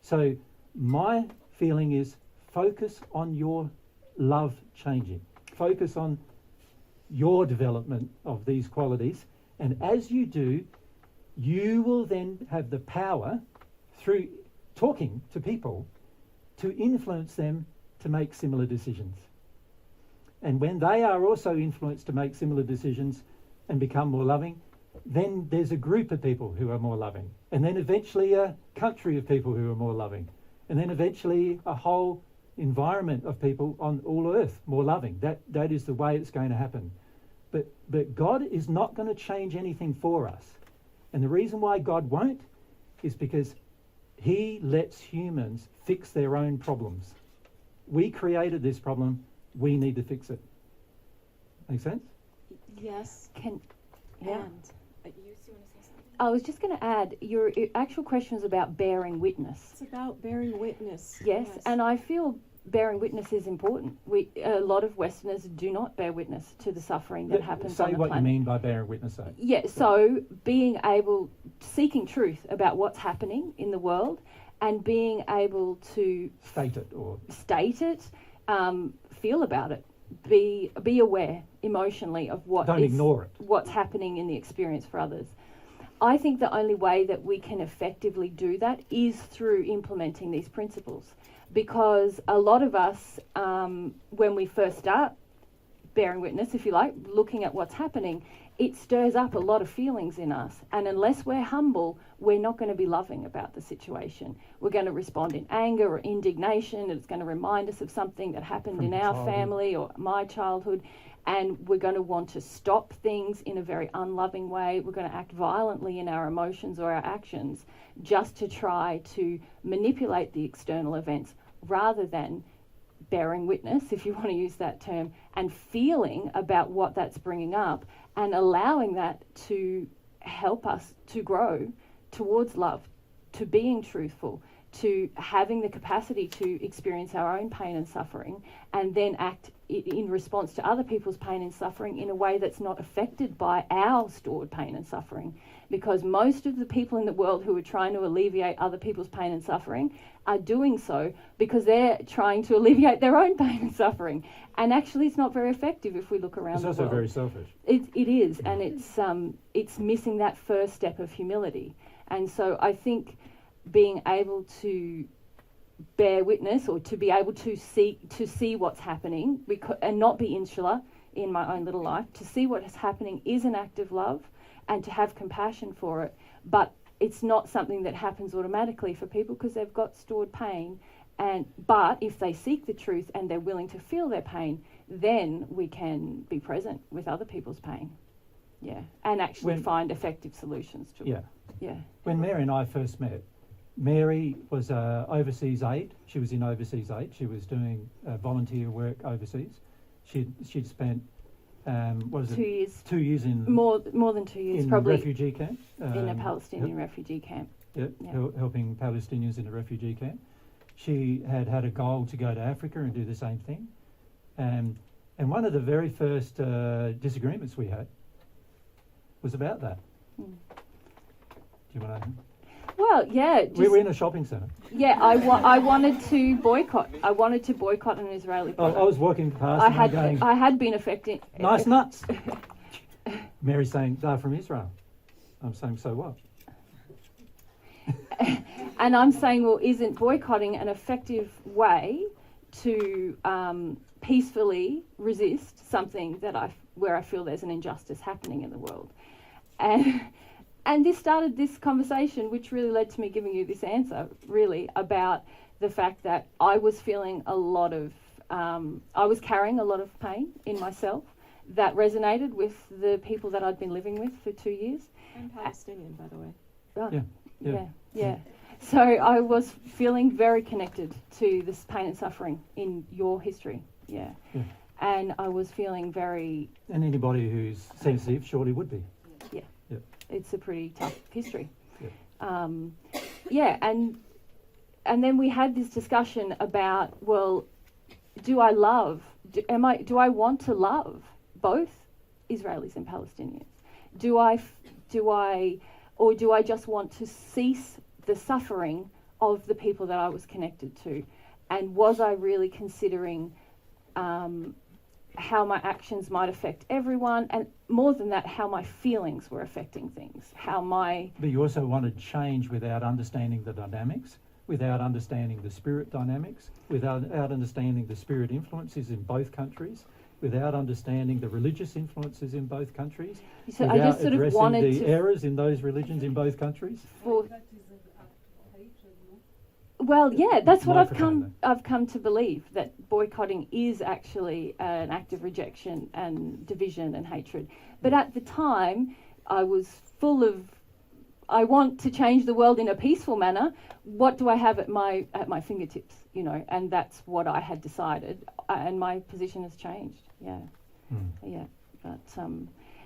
So my feeling is focus on your love changing. Focus on your development of these qualities. And as you do, you will then have the power through talking to people to influence them to make similar decisions. And when they are also influenced to make similar decisions and become more loving, then there's a group of people who are more loving. And then eventually a country of people who are more loving. And then eventually a whole environment of people on all earth more loving. That is the way it's going to happen. But God is not going to change anything for us. And the reason why God won't is because he lets humans fix their own problems. We created this problem. We need to fix it. Make sense? Yes. Yeah. And you still want to say something? I was just going to add, your actual question was about bearing witness. It's about bearing witness. Yes, and I feel bearing witness is important. A lot of Westerners do not bear witness to the suffering that happens on Say the what planet. you mean by bearing witness, though. Yeah, so seeking truth about what's happening in the world and being able to State it or... feel about it, be aware emotionally of Don't ignore it. what's happening in the experience for others. I think the only way that we can effectively do that is through implementing these principles, because a lot of us, when we first start bearing witness, if you like, looking at what's happening, it stirs up a lot of feelings in us. And unless we're humble, we're not going to be loving about the situation. We're going to respond in anger or indignation, and it's going to remind us of something that happened From in our childhood. family or my childhood. And we're going to want to stop things in a very unloving way. We're going to act violently in our emotions or our actions just to try to manipulate the external events, rather than bearing witness, if you want to use that term, and feeling about what that's bringing up and allowing that to help us to grow towards love, to being truthful, to having the capacity to experience our own pain and suffering, and then act in response to other people's pain and suffering in a way that's not affected by our stored pain and suffering. Because most of the people in the world who are trying to alleviate other people's pain and suffering are doing so because they're trying to alleviate their own pain and suffering. And actually it's not very effective if we look around It's the also world. very selfish. It is, and it's missing that first step of humility. And so I think being able to bear witness, or to be able to see what's happening, and not be insular in my own little life, to see what is happening is an act of love, and to have compassion for it. But it's not something that happens automatically for people because they've got stored pain. But if they seek the truth and they're willing to feel their pain, then we can be present with other people's pain. Yeah, and actually find effective solutions to it. Yeah. When Mary and I first met, Mary was overseas aid. She was in overseas aid. She was doing volunteer work overseas. She'd spent 2 years. 2 years in More than 2 years, in probably refugee camp. in a Palestinian refugee camp. Helping Palestinians in a refugee camp. She had a goal to go to Africa and do the same thing. And one of the very first disagreements we had was about that. Mm. Do you want to? Well, yeah. We were in a shopping centre. Yeah, I wanted to boycott. I wanted to boycott an Israeli I product. was walking past I and I'm had going, I had been affecting. nice nuts. Mary's saying, they're from Israel. I'm saying, so what? And I'm saying, well, isn't boycotting an effective way to peacefully resist something where I feel there's an injustice happening in the world? And this started this conversation, which really led to me giving you this answer, really, about the fact that I was feeling a lot of, I was carrying a lot of pain in myself that resonated with the people that I'd been living with for 2 years. I'm Palestinian, by the way. Oh, yeah. So I was feeling very connected to this pain and suffering in your history, yeah. And I was feeling very... And anybody who's sensitive surely would be. It's a pretty tough history. Yeah. And then we had this discussion about, well, do I want to love both Israelis and Palestinians? Or do I just want to cease the suffering of the people that I was connected to? And was I really considering how my actions might affect everyone, and more than that, how my feelings were affecting things, But you also wanted change without understanding the dynamics, without understanding the spirit dynamics, without understanding the spirit influences in both countries, without understanding the religious influences in both countries, So without I just sort of addressing wanted the to... errors in those religions in both countries. Well, yeah, that's what Microphone I've come to believe, that boycotting is actually an act of rejection and division and hatred. But at the time, I was full of, I want to change the world in a peaceful manner. What do I have at my fingertips, And that's what I had decided, and my position has changed. Yeah. But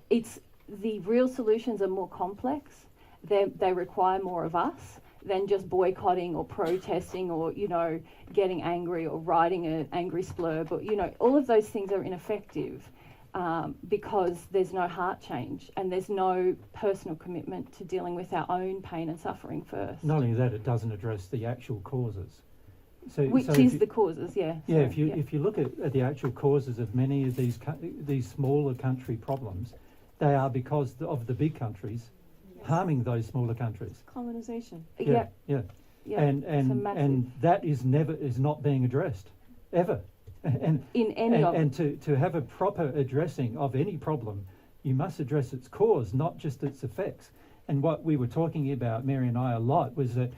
it's the real solutions are more complex. They require more of us than just boycotting or protesting or, getting angry or writing an angry splurb. Or, all of those things are ineffective because there's no heart change and there's no personal commitment to dealing with our own pain and suffering first. Not only that, it doesn't address the actual causes. Which is the causes, yeah. Yeah, if you look at the actual causes of many of these smaller country problems, they are because of the big countries harming those smaller countries. Colonization. Yeah. And that is not being addressed ever. And in any of and to have a proper addressing of any problem, you must address its cause, not just its effects. And what we were talking about, Mary and I, a lot was that,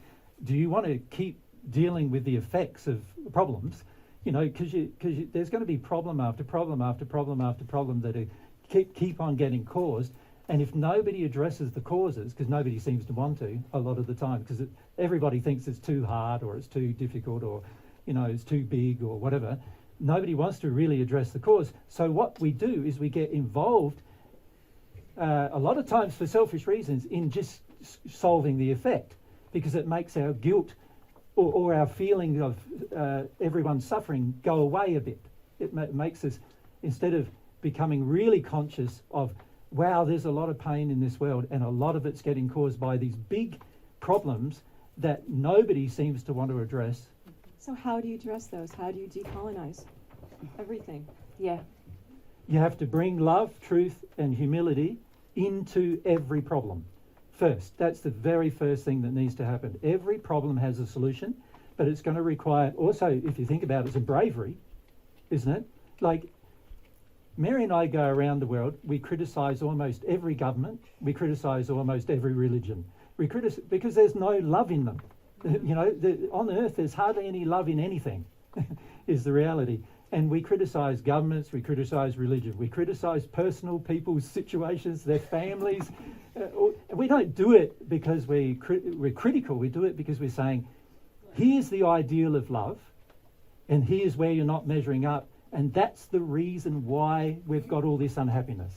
do you want to keep dealing with the effects of problems? Because there's going to be problem after problem after problem after problem that keep on getting caused. And if nobody addresses the causes, because nobody seems to want to a lot of the time, because everybody thinks it's too hard or it's too difficult or, it's too big or whatever, nobody wants to really address the cause. So what we do is we get involved a lot of times for selfish reasons in just solving the effect, because it makes our guilt or our feeling of everyone's suffering go away a bit. It makes us, instead of becoming really conscious of, wow, there's a lot of pain in this world and a lot of it's getting caused by these big problems that nobody seems to want to address. So how do you address those? How do you decolonize everything? Yeah. You have to bring love, truth and humility into every problem first. That's the very first thing that needs to happen. Every problem has a solution, but it's going to require also, if you think about it, some bravery, isn't it? Like, Mary and I go around the world, we criticise almost every government, we criticise almost every religion. We criticise because there's no love in them. On earth there's hardly any love in anything, is the reality. And we criticise governments, we criticise religion, we criticise personal people's situations, their families. We don't do it because we're critical, we do it because we're saying, here's the ideal of love, and here's where you're not measuring up. And that's the reason why we've got all this unhappiness,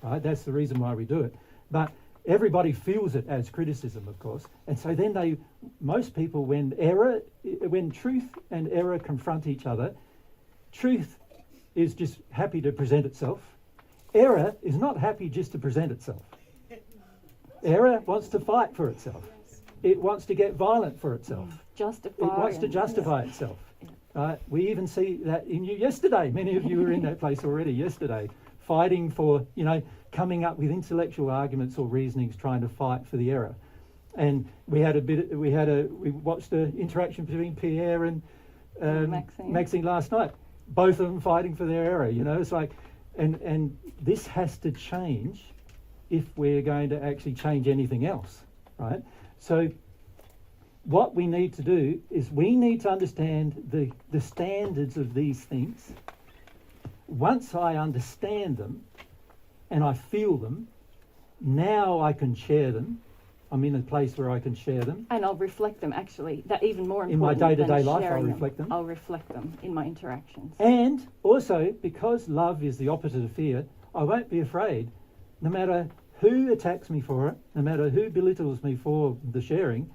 right? That's the reason why we do it. But everybody feels it as criticism, of course. And so then most people, when truth and error confront each other, truth is just happy to present itself. Error is not happy just to present itself. Error wants to fight for itself. It wants to get violent for itself. Justify. It wants to and- justify itself. Right? We even see that in you yesterday. Many of you were in that place already yesterday, fighting for, coming up with intellectual arguments or reasonings, trying to fight for the error. And we watched an interaction between Pierre and Maxine last night. Both of them fighting for their error. It's like, and this has to change if we're going to actually change anything else, right? So what we need to do is we need to understand the standards of these things. Once I understand them and I feel them, now I can share them. I'm in a place where I can share them. And I'll reflect them, actually. That even more In my important day-to-day than life, I'll sharing reflect them. I'll reflect them in my interactions. And also, because love is the opposite of fear, I won't be afraid, no matter who attacks me for it, no matter who belittles me for the sharing,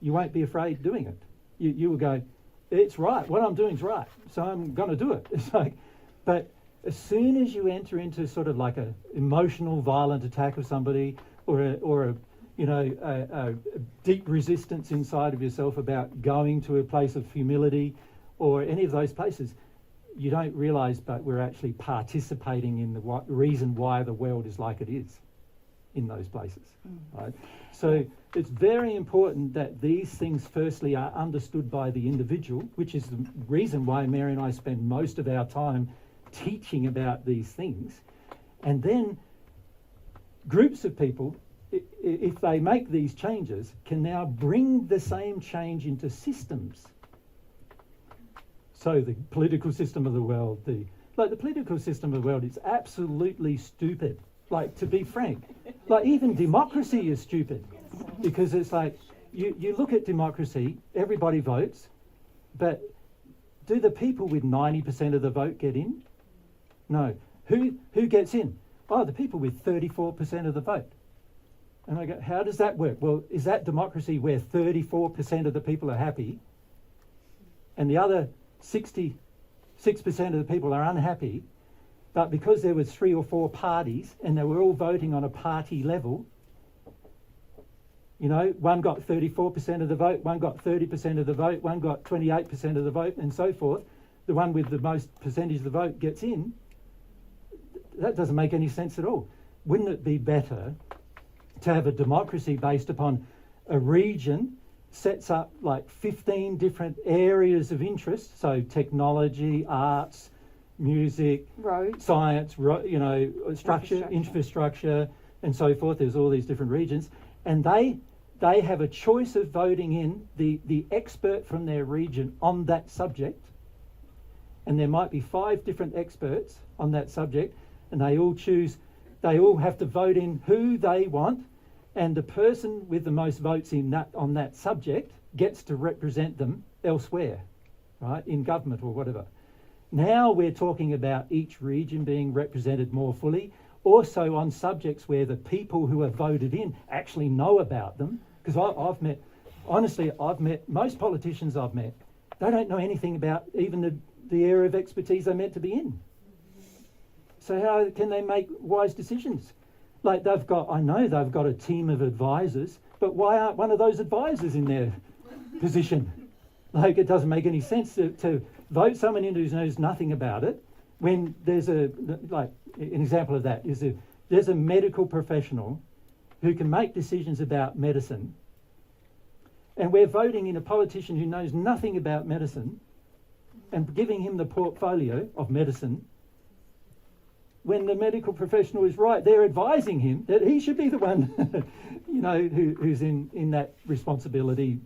you won't be afraid doing it. You will go, it's right, what I'm doing is right, so I'm going to do it. It's like, but as soon as you enter into sort of like a emotional, violent attack of somebody, or a deep resistance inside of yourself about going to a place of humility, or any of those places, you don't realise, but we're actually participating in the reason why the world is like it is in those places, right? So it's very important that these things firstly are understood by the individual, which is the reason why Mary and I spend most of our time teaching about these things. And then groups of people, if they make these changes, can now bring the same change into systems. So the political system of the world, the political system of the world is absolutely stupid. Like, to be frank, like even democracy is stupid, because it's like, you look at democracy, everybody votes, but do the people with 90% of the vote get in? No. Who gets in? Oh, the people with 34% of the vote. And I go, how does that work? Well, is that democracy where 34% of the people are happy and the other 66% of the people are unhappy, but because there was 3 or 4 parties and they were all voting on a party level, one got 34% of the vote, one got 30% of the vote, one got 28% of the vote, and so forth. The one with the most percentage of the vote gets in. That doesn't make any sense at all. Wouldn't it be better to have a democracy based upon a region sets up like 15 different areas of interest, so technology, arts, music, Roads. science, structure, infrastructure, and so forth. There's all these different regions, and they have a choice of voting in the expert from their region on that subject, and there might be 5 different experts on that subject, and they all have to vote in who they want, and the person with the most votes on that subject gets to represent them elsewhere, right, in government or whatever. Now we're talking about each region being represented more fully, also on subjects where the people who are voted in actually know about them. Because I've met most politicians I've met, they don't know anything about even the area of expertise they're meant to be in. So how can they make wise decisions? Like I know they've got a team of advisors, but why aren't one of those advisors in their position? Like, it doesn't make any sense to vote someone in who knows nothing about it when there's an example of that is there's a medical professional who can make decisions about medicine, and we're voting in a politician who knows nothing about medicine and giving him the portfolio of medicine when the medical professional is right. They're advising him that he should be the one who's in that responsibility,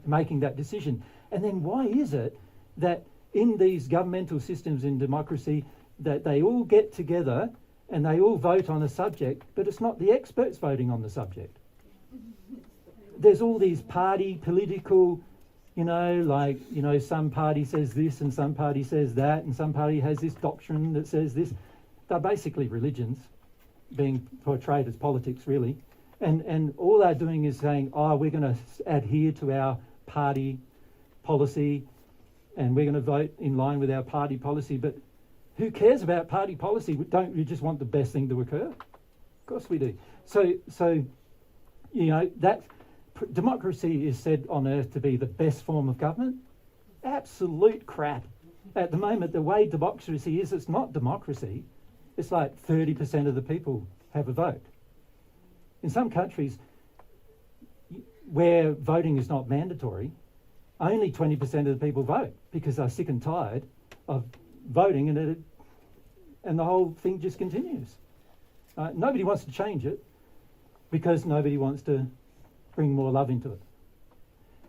making that decision. And then why is it that in these governmental systems in democracy that they all get together and they all vote on a subject, but it's not the experts voting on the subject? There's all these political, some party says this and some party says that, and some party has this doctrine that says this. They're basically religions being portrayed as politics, really. And all they're doing is saying, we're going to adhere to our party policy and we're going to vote in line with our party policy. But who cares about party policy? Don't we just want the best thing to occur? Of course we do. So You know, democracy is said on earth to be the best form of government. Absolute crap. At the moment, the way democracy is, it's not democracy. It's like 30% of the people have a vote. In some countries where voting is not mandatory, only 20% of the people vote because they're sick and tired of voting, and the whole thing just continues. Nobody wants to change it because nobody wants to bring more love into it.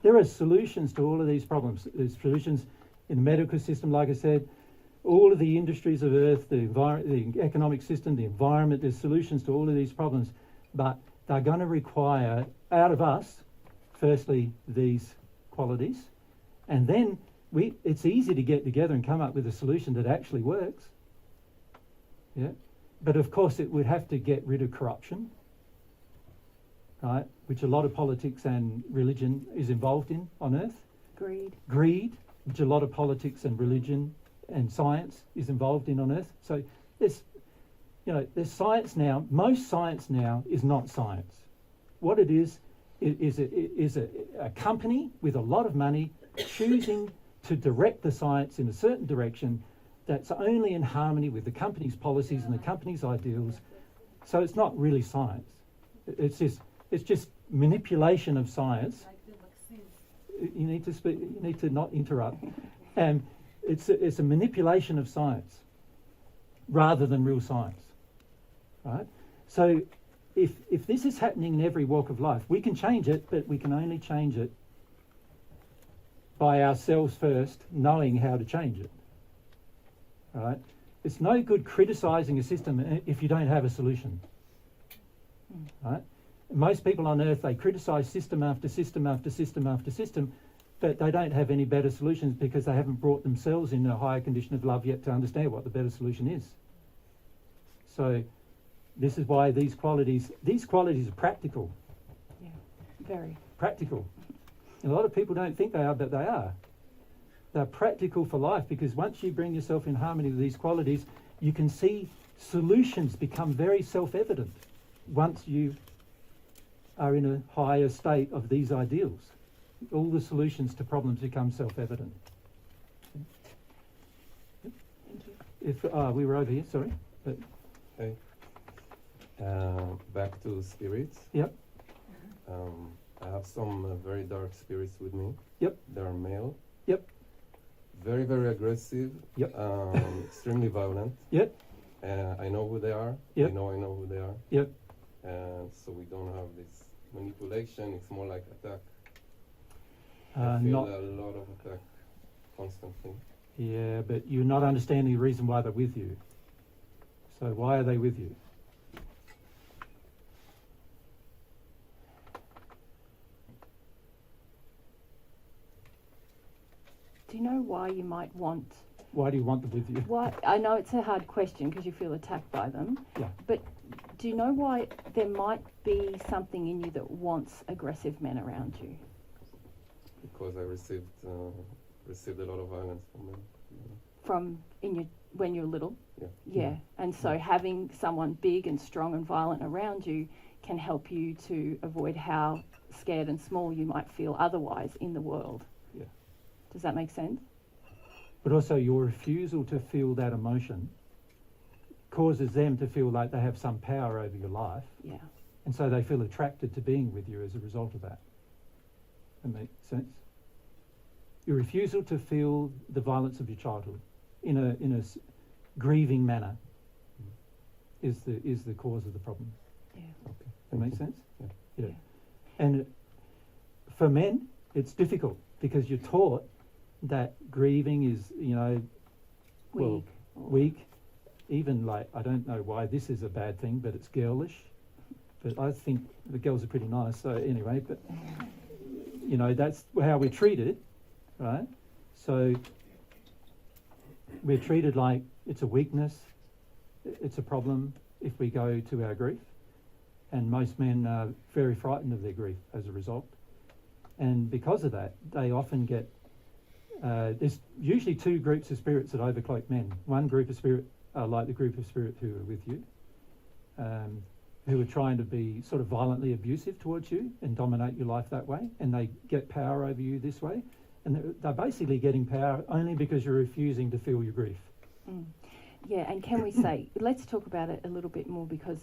There are solutions to all of these problems. There's solutions in the medical system, like I said, all of the industries of Earth, the economic system, the environment. There's solutions to all of these problems, but they're going to require out of us, firstly, these qualities, and then it's easy to get together and come up with a solution that actually works. Yeah, but of course it would have to get rid of corruption, right, which a lot of politics and religion is involved in on Earth. Greed, which a lot of politics and religion and science is involved in on Earth. So there's science now. Most science now is not science. What it is a company with a lot of money choosing to direct the science in a certain direction that's only in harmony with the company's policies and the company's ideals. So it's not really science. It's just manipulation of science. You need to speak. You need to not interrupt. And it's a manipulation of science rather than real science, right? So if this is happening in every walk of life, we can change it, but we can only change it by ourselves first, knowing how to change it. Right? It's no good criticising a system if you don't have a solution. Right? Most people on Earth, they criticise system after system after system after system, but they don't have any better solutions because they haven't brought themselves in a higher condition of love yet to understand what the better solution is. So this is why these qualities are practical. Yeah, very. Practical. And a lot of people don't think they are, but they are. They're practical for life, because once you bring yourself in harmony with these qualities, you can see solutions become very self-evident once you are in a higher state of these ideals. All the solutions to problems become self-evident. Thank you. If we were over here, sorry. But Hey. Back to spirits. Yep. I have some very dark spirits with me. Yep. They're male. Yep. Very, very aggressive. Yep. Extremely violent. Yep. I know who they are. Yep. I know who they are. Yep. And so we don't have this manipulation. It's more like attack. I Not. feel a lot of attack constantly. Yeah, but you're not understanding the reason why they're with you. So why are they with you? Do you know why you might want? Why do you want them with you? Why? I know it's a hard question because you feel attacked by them. Yeah. But do you know why there might be something in you that wants aggressive men around you? Because I received a lot of violence from them. From when you're little? Yeah. Yeah. And so having someone big and strong and violent around you can help you to avoid how scared and small you might feel otherwise in the world. Yeah. Does that make sense? But also your refusal to feel that emotion causes them to feel like they have some power over your life. Yeah. And so they feel attracted to being with you as a result of that. That makes sense? Your refusal to feel the violence of your childhood in a grieving manner is the cause of the problem. Yeah. Okay. That makes sense? Yeah. Yeah. Yeah. And for men, it's difficult because you're taught that grieving is, Weak. weak. Even like, I don't know why this is a bad thing, but it's girlish. But I think the girls are pretty nice. So anyway, but that's how we're treated, right? So we're treated like it's a weakness, it's a problem if we go to our grief. And most men are very frightened of their grief as a result. And because of that, they often get, there's usually two groups of spirits that overcloak men. One group of spirit are like the group of spirit who are with you. who are trying to be sort of violently abusive towards you and dominate your life that way, and they get power over you this way, and they're basically getting power only because you're refusing to feel your grief. Yeah, and can we say, let's talk about it a little bit more, because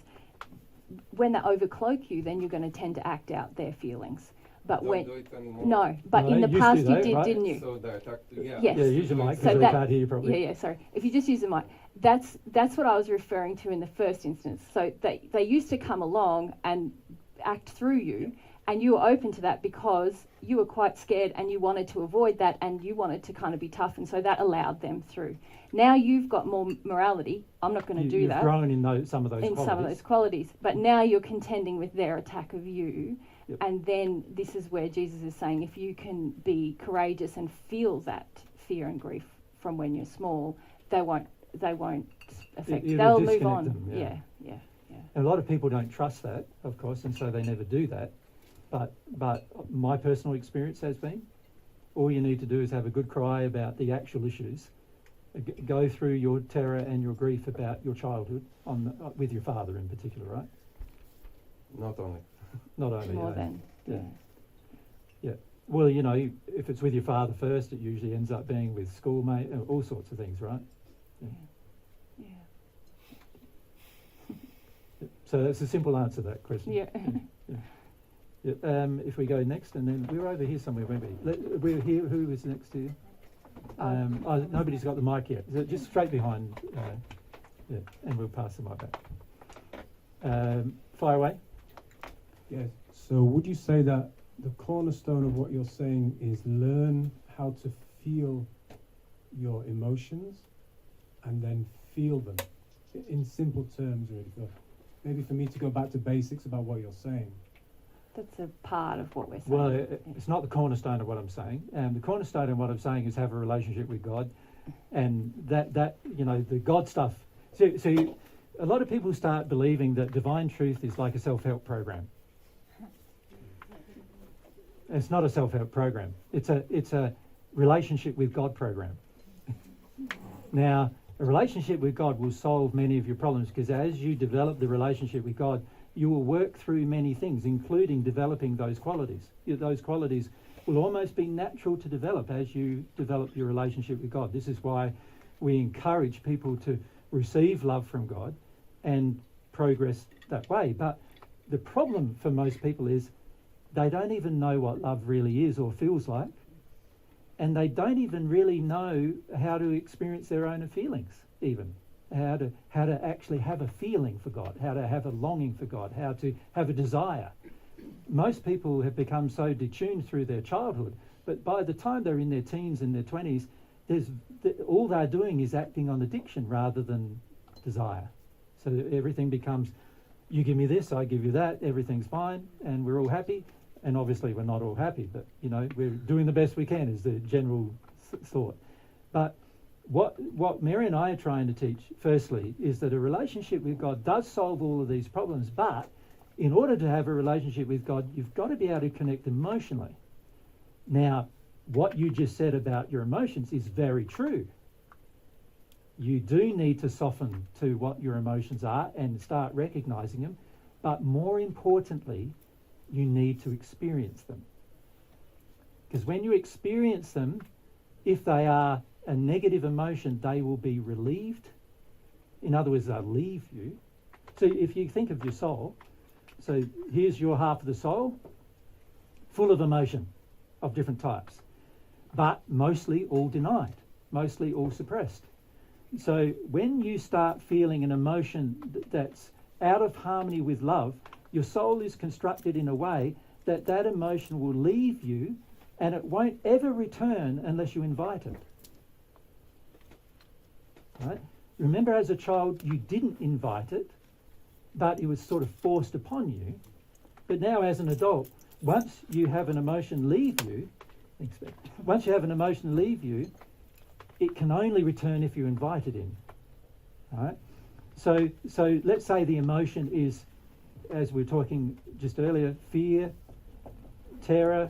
when they overcloak you, then you're going to tend to act out their feelings. But Don't when do it anymore. no, but No, in the you used past to you though, did, right? didn't you? So the attack, yeah. Yes. Yeah, use your mic So because they that- can't hear you probably. Yeah, sorry. If you just use the mic, that's what I was referring to in the first instance. So they used to come along and act through you, and you were open to that because you were quite scared and you wanted to avoid that, and you wanted to kind of be tough, and so that allowed them through. Now you've got more morality. I'm not going to do You've that. grown in some of those In qualities. some of those qualities, but now you're contending with their attack of you. Yep. And then this is where Jesus is saying, if you can be courageous and feel that fear and grief from when you're small, they won't affect you. It'll They'll move disconnect on. them, yeah. Yeah. And a lot of people don't trust that, of course, and so they never do that. But my personal experience has been, all you need to do is have a good cry about the actual issues, go through your terror and your grief about your childhood with your father in particular, right? Not only. Not only More you know, than. yeah. Yeah. Well, you know, if it's with your father first, it usually ends up being with schoolmate, all sorts of things, right? Yeah. So that's a simple answer to that question. Yeah. Yeah. If we go next, and then we were over here somewhere, weren't we? We're here. Who was next to you? Nobody's got the mic yet. So just straight behind. Yeah, and we'll pass the mic back. Fire away. Yes. So would you say that the cornerstone of what you're saying is learn how to feel your emotions and then feel them in simple terms, really? So maybe for me to go back to basics about what you're saying. That's a part of what we're saying. Well, it's not the cornerstone of what I'm saying. The cornerstone of what I'm saying is have a relationship with God, and that you know, the God stuff. See, a lot of people start believing that divine truth is like a self-help program. It's not a self-help program. It's a relationship with God program. Now, a relationship with God will solve many of your problems, because as you develop the relationship with God, you will work through many things, including developing those qualities. Those qualities will almost be natural to develop as you develop your relationship with God. This is why we encourage people to receive love from God and progress that way. But the problem for most people is they don't even know what love really is or feels like, and they don't even really know how to experience their own feelings, even. How to actually have a feeling for God, how to have a longing for God, how to have a desire. Most people have become so detuned through their childhood, but by the time they're in their teens and their 20s, all they're doing is acting on addiction rather than desire. So everything becomes, you give me this, I give you that, everything's fine, and we're all happy. And obviously we're not all happy, but you know, we're doing the best we can is the general thought. But what Mary and I are trying to teach, firstly, is that a relationship with God does solve all of these problems, but in order to have a relationship with God, you've got to be able to connect emotionally. Now, what you just said about your emotions is very true. You do need to soften to what your emotions are and start recognizing them, but more importantly, you need to experience them. Because when you experience them, if they are a negative emotion, they will be relieved. In other words, they'll leave you. So if you think of your soul, so here's your half of the soul, full of emotion of different types, but mostly all denied, mostly all suppressed. So when you start feeling an emotion that's out of harmony with love, your soul is constructed in a way that that emotion will leave you, and it won't ever return unless you invite it. Right? Remember, as a child, you didn't invite it, but it was sort of forced upon you. But now, as an adult, once you have an emotion leave you, it can only return if you invite it in. All right? So let's say the emotion is, as we were talking just earlier, fear, terror,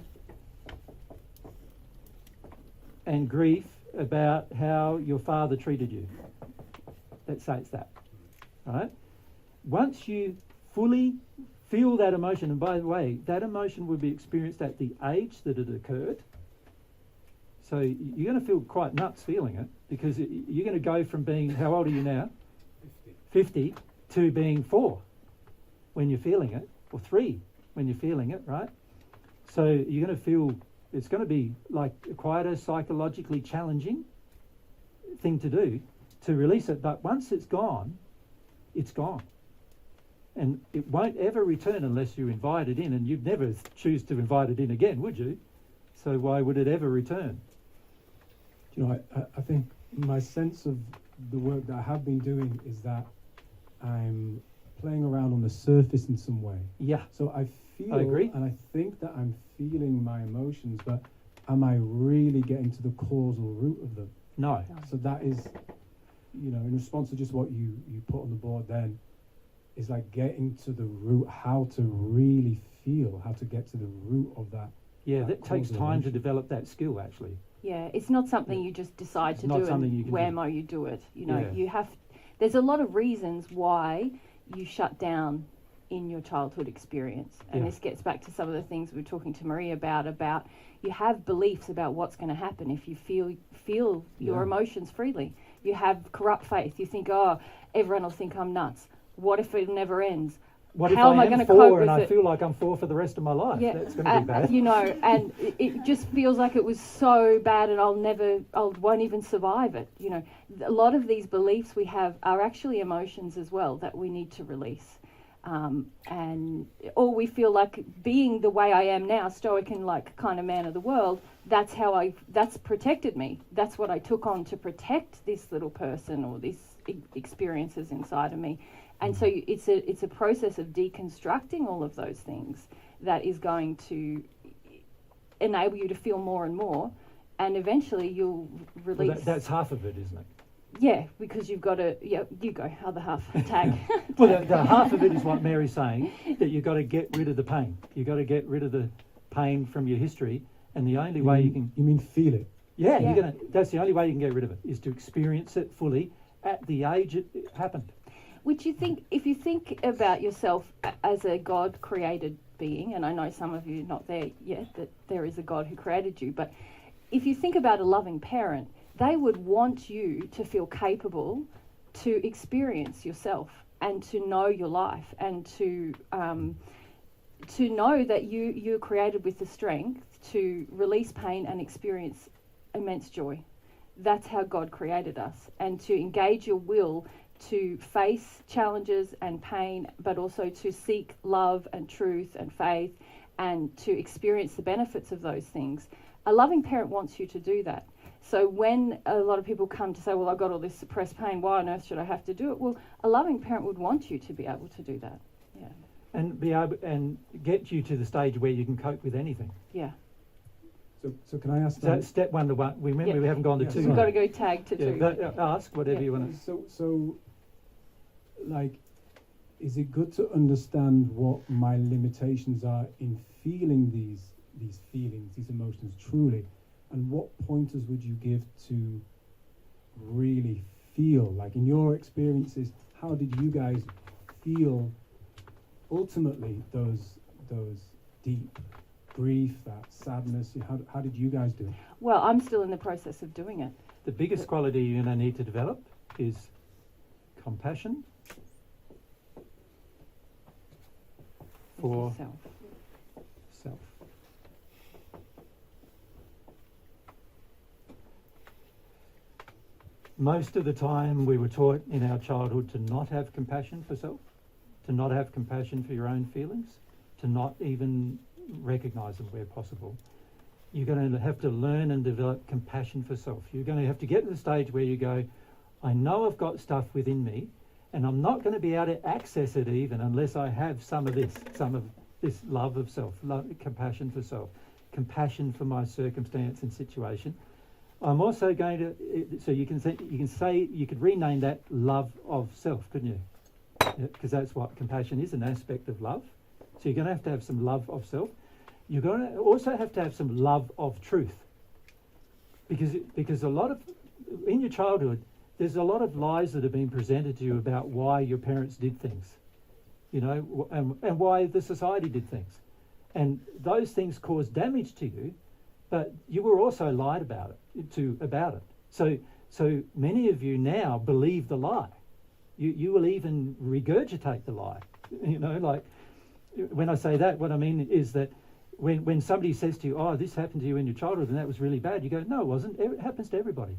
and grief about how your father treated you. Let's say it's that. All right? Once you fully feel that emotion. And by the way, that emotion will be experienced at the age that it occurred. So you're going to feel quite nuts feeling it, because you're going to go from being, how old are you now? 50 to being 4 when you're feeling it, or 3 when you're feeling it, right? So you're going to feel, it's going to be like quite a psychologically challenging thing to do to release it. But once it's gone, it's gone. And it won't ever return unless you invite it in, and you'd never choose to invite it in again, would you? So why would it ever return? You know, I think my sense of the work that I have been doing is that I'm playing around on the surface in some way. Yeah. So I feel, I agree. and I think that I'm feeling my emotions, but am I really getting to the causal root of them? No. So that is, you know, in response to just what you put on the board then, is like getting to the root, how to really feel, how to get to the root of that. Yeah, that takes causal time to emotion. develop that skill, actually. Yeah, it's not something you just decide It's to not do something you and can whammo do. you do it. You know, Yeah. you have. There's a lot of reasons why you shut down in your childhood experience, and Yeah. this gets back to some of the things we were talking to Marie about you have beliefs about what's going to happen if you feel your Yeah. emotions freely. You have corrupt faith. You think, oh, everyone will think I'm nuts. What if it never ends? What How if am I I am gonna 4 cope and with I it? feel like I'm 4 for the rest of my life? Yeah, That's going to be bad. you know, and it just feels like it was so bad, and I won't even survive it. You know, a lot of these beliefs we have are actually emotions as well that we need to release, or we feel like being the way I am now, stoic and like kind of man of the world. That's protected me. That's what I took on to protect this little person or these experiences inside of me. And so it's a process of deconstructing all of those things that is going to enable you to feel more and more, and eventually you'll release. Well, that's half of it, isn't it? Yeah, because you've got to. Yeah, you go. Other half. Tag. Well, the half of it is what Mary's saying, that you've got to get rid of the pain. You've got to get rid of the pain from your history, and the only way you can. You mean feel it? Yeah, Yeah. that's the only way you can get rid of it, is to experience it fully at the age it happened. Which you think, if you think about yourself as a God-created being, and I know some of you are not there yet, that there is a God who created you, but if you think about a loving parent, they would want you to feel capable to experience yourself and to know your life, and to know that you're created with the strength to release pain and experience immense joy. That's how God created us, and to engage your will to face challenges and pain, but also to seek love and truth and faith, and to experience the benefits of those things. A loving parent wants you to do that. So when a lot of people come to say, well, I've got all this suppressed pain, why on earth should I have to do it? Well, a loving parent would want you to be able to do that. Yeah. And be able and get you to the stage where you can cope with anything. Yeah. So can I ask So that's step 1 to 1. Remember, Yeah. we haven't gone to Yeah, 2. We've got to go tag to two. Ask whatever Yeah. you want to. So, like, is it good to understand what my limitations are in feeling these feelings, these emotions truly, and what pointers would you give to really feel? Like, in your experiences, how did you guys feel ultimately those deep grief, that sadness? How did you guys do it? Well, I'm still in the process of doing it. The biggest quality you're going to need to develop is compassion for Yourself. self. Most of the time we were taught in our childhood to not have compassion for self, to not have compassion for your own feelings, to not even recognise them where possible. You're going to have to learn and develop compassion for self. You're going to have to get to the stage where you go, I know I've got stuff within me, and I'm not going to be able to access it even unless I have some of this love of self, compassion for self, compassion for my circumstance and situation. I'm also going to, so you could rename that love of self, couldn't you? Because that's what compassion is, an aspect of love. So you're going to have some love of self. You're going to also have to have some love of truth. Because a lot of, in your childhood, there's a lot of lies that have been presented to you about why your parents did things. you know, and why the society did things. And those things caused damage to you, but you were also lied about it. So many of you now believe the lie. You will even regurgitate the lie. You know, like when I say that, what I mean is that when somebody says to you, "Oh, this happened to you in your childhood and that was really bad," you go, "No, it wasn't. It happens to everybody."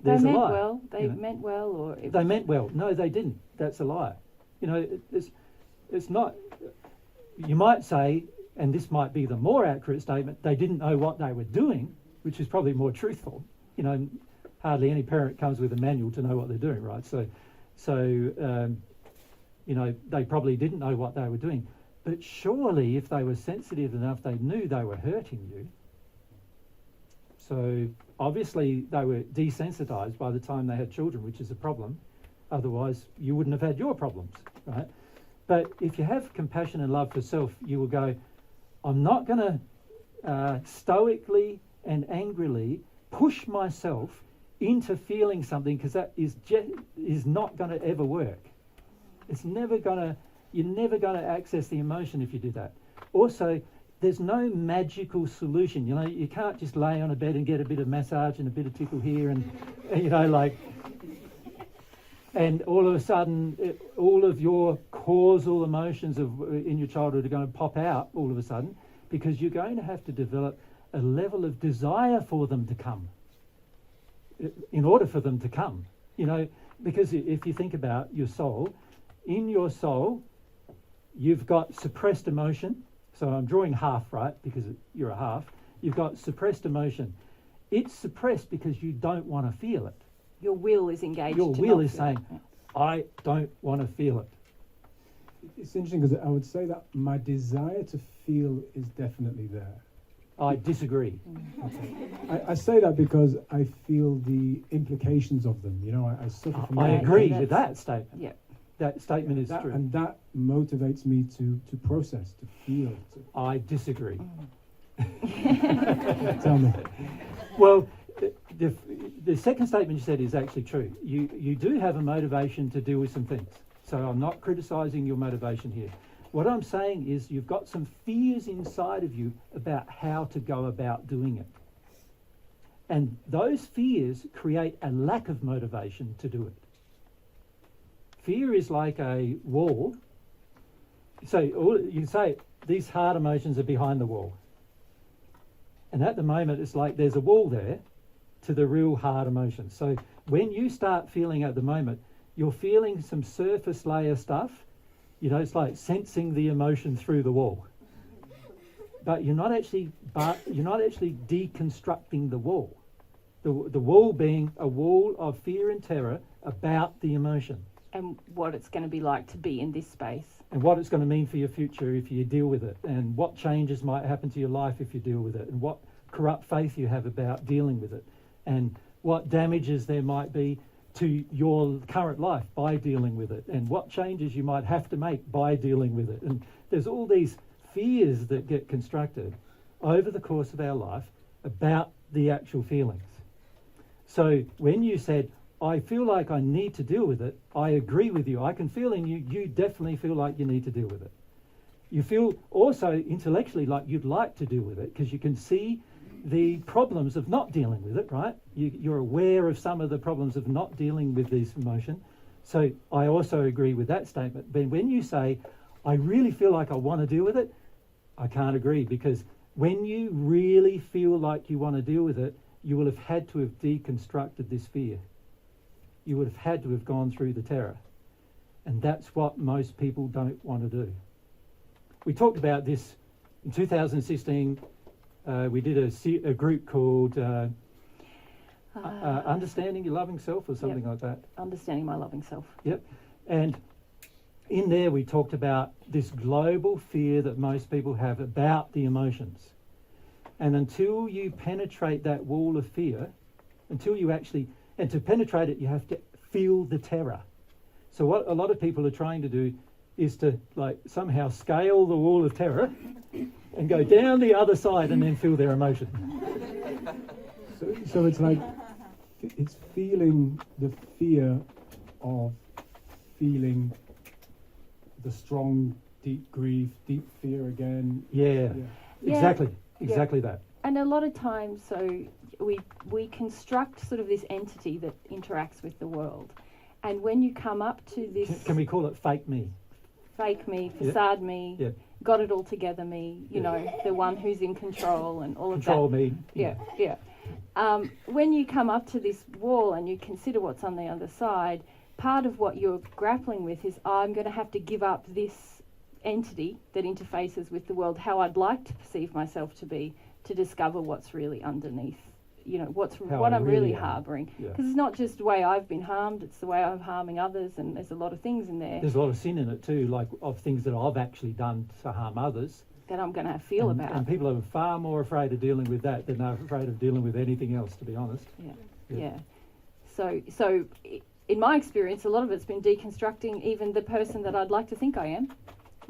There's They a meant lie. well. They you know. meant well, or it They meant well. No, they didn't. That's a lie. You know, it's not. You might say, and this might be the more accurate statement, they didn't know what they were doing, which is probably more truthful. You know, hardly any parent comes with a manual to know what they're doing, right? So you know, they probably didn't know what they were doing. But surely, if they were sensitive enough, they knew they were hurting you. So obviously, they were desensitized by the time they had children, which is a problem. Otherwise, you wouldn't have had your problems, right? But if you have compassion and love for self, you will go, I'm not going to stoically and angrily push myself into feeling something, because that is not going to ever work. It's never going to, you're never going to access the emotion if you do that. Also, there's no magical solution. You know, you can't just lay on a bed and get a bit of massage and a bit of tickle here and you know, like, and all of a sudden, all of your causal emotions in your childhood are going to pop out all of a sudden, because you're going to have to develop a level of desire for them to come, in order for them to come. You know, because if you think about your soul, in your soul, you've got suppressed emotion. So I'm drawing half, right, because you're a half. You've got suppressed emotion. It's suppressed because you don't want to feel it. your will is engaged. Your to will not is feel saying, it. I don't want to feel it. It's interesting because I would say that my desire to feel is definitely there. I disagree. I say that because I feel the implications of them. You know, I suffer from I that. agree that's- with that statement. Yeah. That statement is That- true. and that motivates me to process, to feel. I disagree. Tell me. Well, the second statement you said is actually true. You do have a motivation to deal with some things. So I'm not criticising your motivation here. What I'm saying is you've got some fears inside of you about how to go about doing it. And those fears create a lack of motivation to do it. Fear is like a wall. So you can say these hard emotions are behind the wall. And at the moment, it's like there's a wall there to the real hard emotions. So when you start feeling at the moment, you're feeling some surface layer stuff. You know, it's like sensing the emotion through the wall. But you're not actually deconstructing the wall. The wall being a wall of fear and terror about the emotion. And what it's going to be like to be in this space. And what it's going to mean for your future if you deal with it, and what changes might happen to your life if you deal with it, and what corrupt faith you have about dealing with it, and what damages there might be to your current life by dealing with it, and what changes you might have to make by dealing with it. And there's all these fears that get constructed over the course of our life about the actual feelings. So when you said, I feel like I need to deal with it, I agree with you. I can feel in you, you definitely feel like you need to deal with it. You feel also intellectually like you'd like to deal with it because you can see the problems of not dealing with it, right? You're aware of some of the problems of not dealing with this emotion. So I also agree with that statement. But when you say, I really feel like I want to deal with it, I can't agree, because when you really feel like you want to deal with it, you will have had to have deconstructed this fear. You would have had to have gone through the terror. And that's what most people don't want to do. We talked about this in 2016. We did a group called Understanding Your Loving Self or something like that. Understanding my loving self. Yep. And in there we talked about this global fear that most people have about the emotions. And until you penetrate that wall of fear, until you actually... And to penetrate it, you have to feel the terror. So what a lot of people are trying to do is to like somehow scale the wall of terror and go down the other side and then feel their emotion. So it's like, it's feeling the fear of feeling the strong, deep grief, deep fear again. Yeah, Yeah. exactly that. And a lot of times, so we construct sort of this entity that interacts with the world. And when you come up to this Can we call it fake me? fake me, Yeah. facade me, Yeah. got it all together me, you Yeah. know, the one who's in control and all of Control that. me. Yeah, yeah. When you come up to this wall and you consider what's on the other side, part of what you're grappling with is, I'm going to have to give up this entity that interfaces with the world, how I'd like to perceive myself to be, to discover what's really underneath, you know, what I I'm really really am. harbouring. Yeah. Because it's not just the way I've been harmed, it's the way I'm harming others, and there's a lot of things in there There's a lot of sin in it too, like of things that I've actually done to harm others. that I'm going to feel and, about. And people are far more afraid of dealing with that than they're afraid of dealing with anything else, to be honest. Yeah, Yeah. yeah. So in my experience, a lot of it's been deconstructing even the person that I'd like to think I am.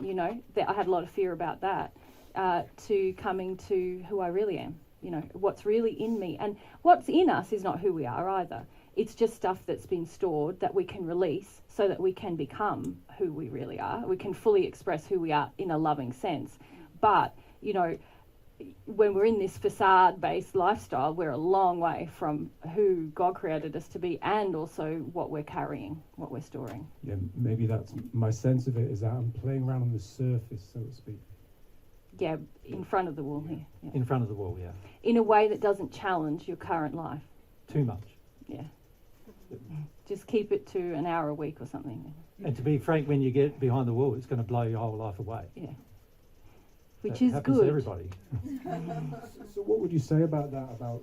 You know, that I had a lot of fear about that, to coming to who I really am. You know, what's really in me. And what's in us is not who we are either. It's just stuff that's been stored that we can release so that we can become who we really are. We can fully express who we are in a loving sense. But, you know, when we're in this facade-based lifestyle, we're a long way from who God created us to be, and also what we're carrying, what we're storing. Yeah, maybe that's my sense of it, is that I'm playing around on the surface, so to speak. Yeah, in front of the wall here. Yeah. In front of the wall, yeah. In a way that doesn't challenge your current life. Too much. Yeah. Just keep it to an hour a week or something. And to be frank, when you get behind the wall, it's going to blow your whole life away. Yeah. Which That is happens good. to everybody. So what would you say about that, about,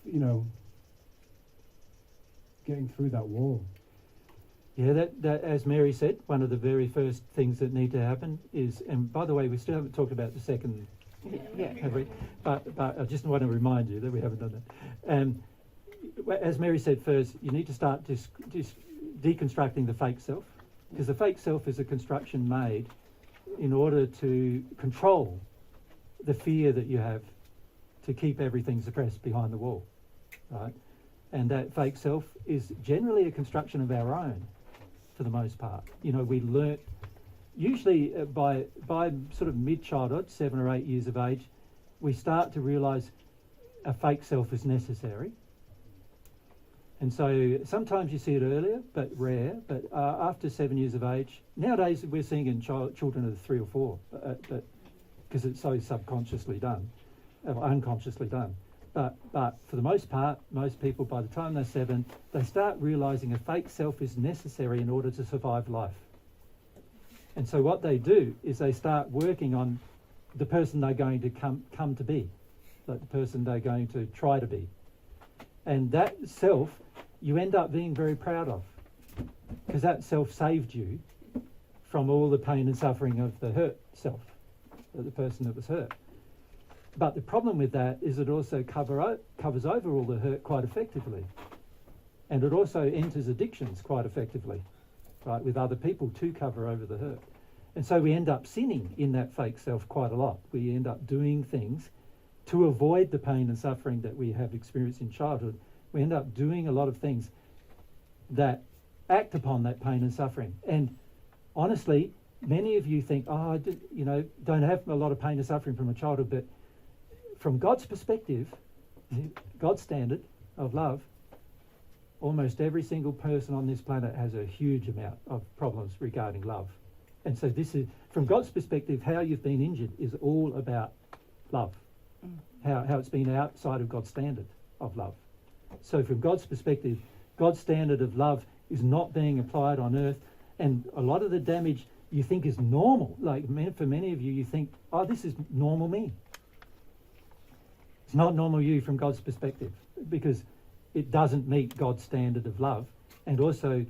you know, getting through that wall? Yeah, that as Mary said, one of the very first things that need to happen is, and by the way, we still haven't talked about the second, Yeah. have we? But I just want to remind you that we haven't done that. As Mary said first, you need to start just deconstructing the fake self, because the fake self is a construction made in order to control the fear that you have to keep everything suppressed behind the wall, right? And that fake self is generally a construction of our own, for the most part. You know, we learn, usually by sort of mid-childhood, 7 or 8 years of age, we start to realise a fake self is necessary. And so sometimes you see it earlier, but rare. But after 7 years of age, nowadays we're seeing in children of 3 or 4, but because it's so subconsciously done, unconsciously done. But for the most part, most people, by the time they're 7, they start realising a fake self is necessary in order to survive life. And so what they do is they start working on the person they're going to come to be, like the person they're going to try to be. And that self, you end up being very proud of, because that self saved you from all the pain and suffering of the hurt self, the person that was hurt. But the problem with that is it also covers over all the hurt quite effectively. And it also enters addictions quite effectively, right, with other people to cover over the hurt. And so we end up sinning in that fake self quite a lot. We end up doing things to avoid the pain and suffering that we have experienced in childhood. We end up doing a lot of things that act upon that pain and suffering. And honestly, many of you think, oh, I don't have a lot of pain and suffering from a childhood, but from God's perspective, God's standard of love, almost every single person on this planet has a huge amount of problems regarding love. And so this is, from God's perspective, how you've been injured is all about love. How it's been outside of God's standard of love. So from God's perspective, God's standard of love is not being applied on earth, and a lot of the damage you think is normal. Like for many of you, you think, oh, this is normal me. It's not normal you from God's perspective, because it doesn't meet God's standard of love, and also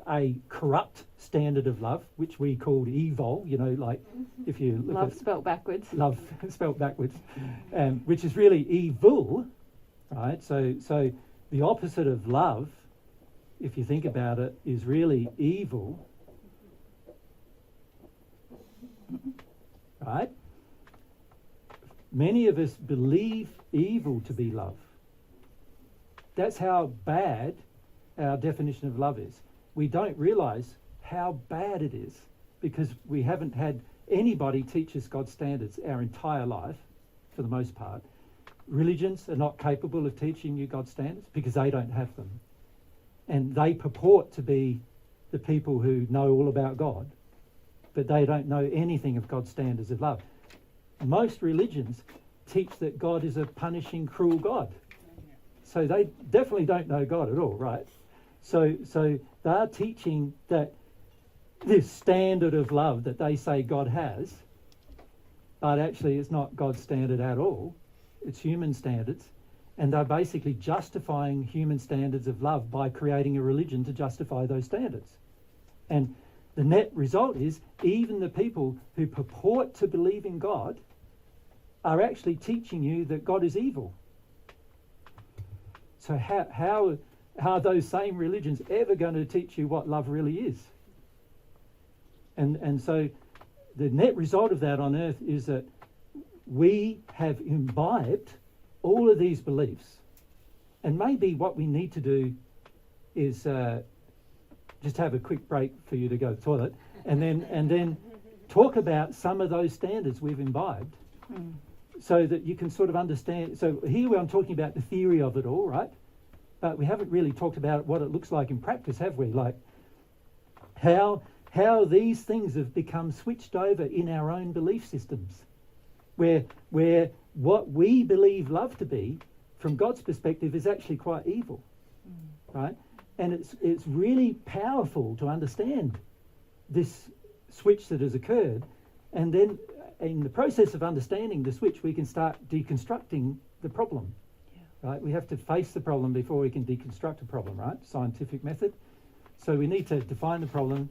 a corrupt standard of love, which we called evil, you know, like if you look Love at spelt backwards. love spelt backwards, which is really evil, right? So the opposite of love, if you think about it, is really evil, right? Many of us believe evil to be love. That's how bad our definition of love is. we don't realise how bad it is, because we haven't had anybody teach us God's standards our entire life, for the most part. Religions are not capable of teaching you God's standards because they don't have them. And they purport to be the people who know all about God, but they don't know anything of God's standards of love. Most religions teach that God is a punishing, cruel God. So they definitely don't know God at all, right? So they are teaching that this standard of love that they say God has, but actually it's not God's standard at all. It's human standards. And they're basically justifying human standards of love by creating a religion to justify those standards. And the net result is even the people who purport to believe in God are actually teaching you that God is evil. So how are those same religions ever going to teach you what love really is? And so the net result of that on earth is that we have imbibed all of these beliefs. And maybe what we need to do is just have a quick break for you to go to the toilet, and then talk about some of those standards we've imbibed, so that you can sort of understand. So here I'm talking about the theory of it all, right? But we haven't really talked about what it looks like in practice, have we? Like how these things have become switched over in our own belief systems, where what we believe love to be, from God's perspective, is actually quite evil, right? And it's really powerful to understand this switch that has occurred, and then in the process of understanding the switch, we can start deconstructing the problem. Right? We have to face the problem before we can deconstruct a problem, right? Scientific method. So we need to define the problem,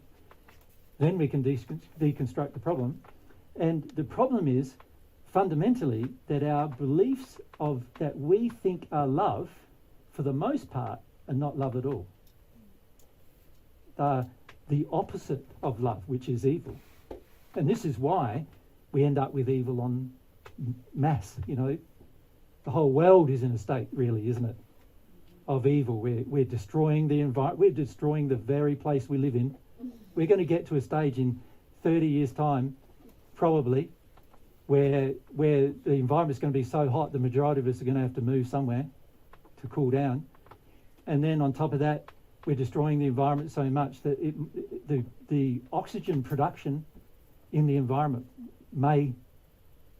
then we can deconstruct the problem. And the problem is fundamentally that our beliefs of that we think are love, for the most part, are not love at all. They're the opposite of love, which is evil. And this is why we end up with evil en masse, you know. The whole world is in a state, really, isn't it, of evil. We're destroying the environment. We're destroying the very place we live in. We're going to get to a stage in 30 years' time, probably, where the environment's going to be so hot the majority of us are going to have to move somewhere to cool down. And then on top of that, we're destroying the environment so much that the oxygen production in the environment may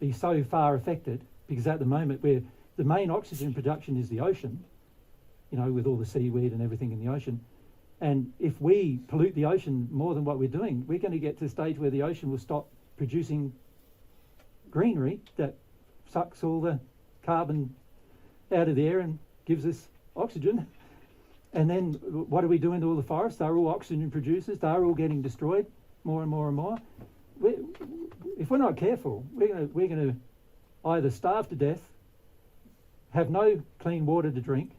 be so far affected, because at the moment the main oxygen production is the ocean, you know, with all the seaweed and everything in the ocean. And if we pollute the ocean more than what we're doing, we're going to get to the stage where the ocean will stop producing greenery that sucks all the carbon out of the air and gives us oxygen. And then what are we doing to all the forests? They're all oxygen producers. They're all getting destroyed more and more and more. If we're not careful, we're going to either starve to death, have no clean water to drink,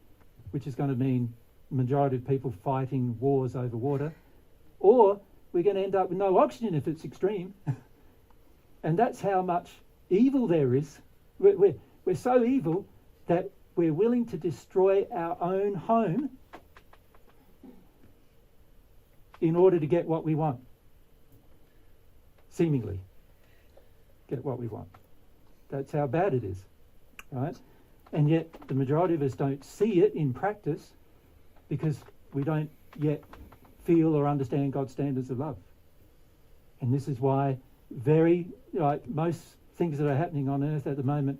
which is going to mean the majority of people fighting wars over water, or we're going to end up with no oxygen if it's extreme. And that's how much evil there is. We're so evil that we're willing to destroy our own home in order to get what we want. Seemingly get what we want. That's how bad it is, right? And yet the majority of us don't see it in practice because we don't yet feel or understand God's standards of love. And this is why most things that are happening on earth at the moment,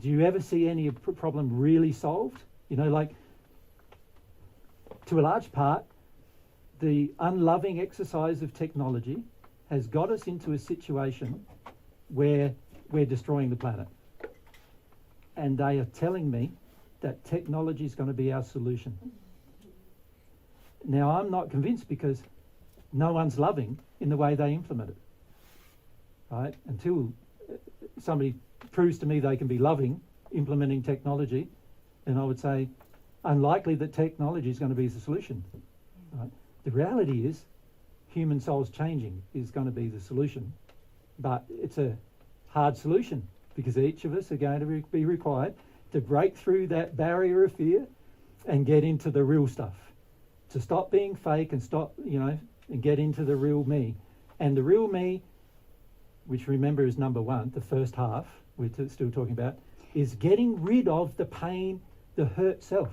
do you ever see any problem really solved? You know, like, to a large part, the unloving exercise of technology has got us into a situation where we're destroying the planet. And they are telling me that technology is going to be our solution. Now, I'm not convinced, because no one's loving in the way they implement it, right? Until somebody proves to me they can be loving implementing technology, then I would say unlikely that technology is going to be the solution, right? The reality is human souls changing is going to be the solution, but it's a hard solution, because each of us are going to be required to break through that barrier of fear and get into the real stuff, to stop being fake and stop, and get into the real me. And the real me, which remember is number one, the first half we're still talking about, is getting rid of the pain, the hurt self.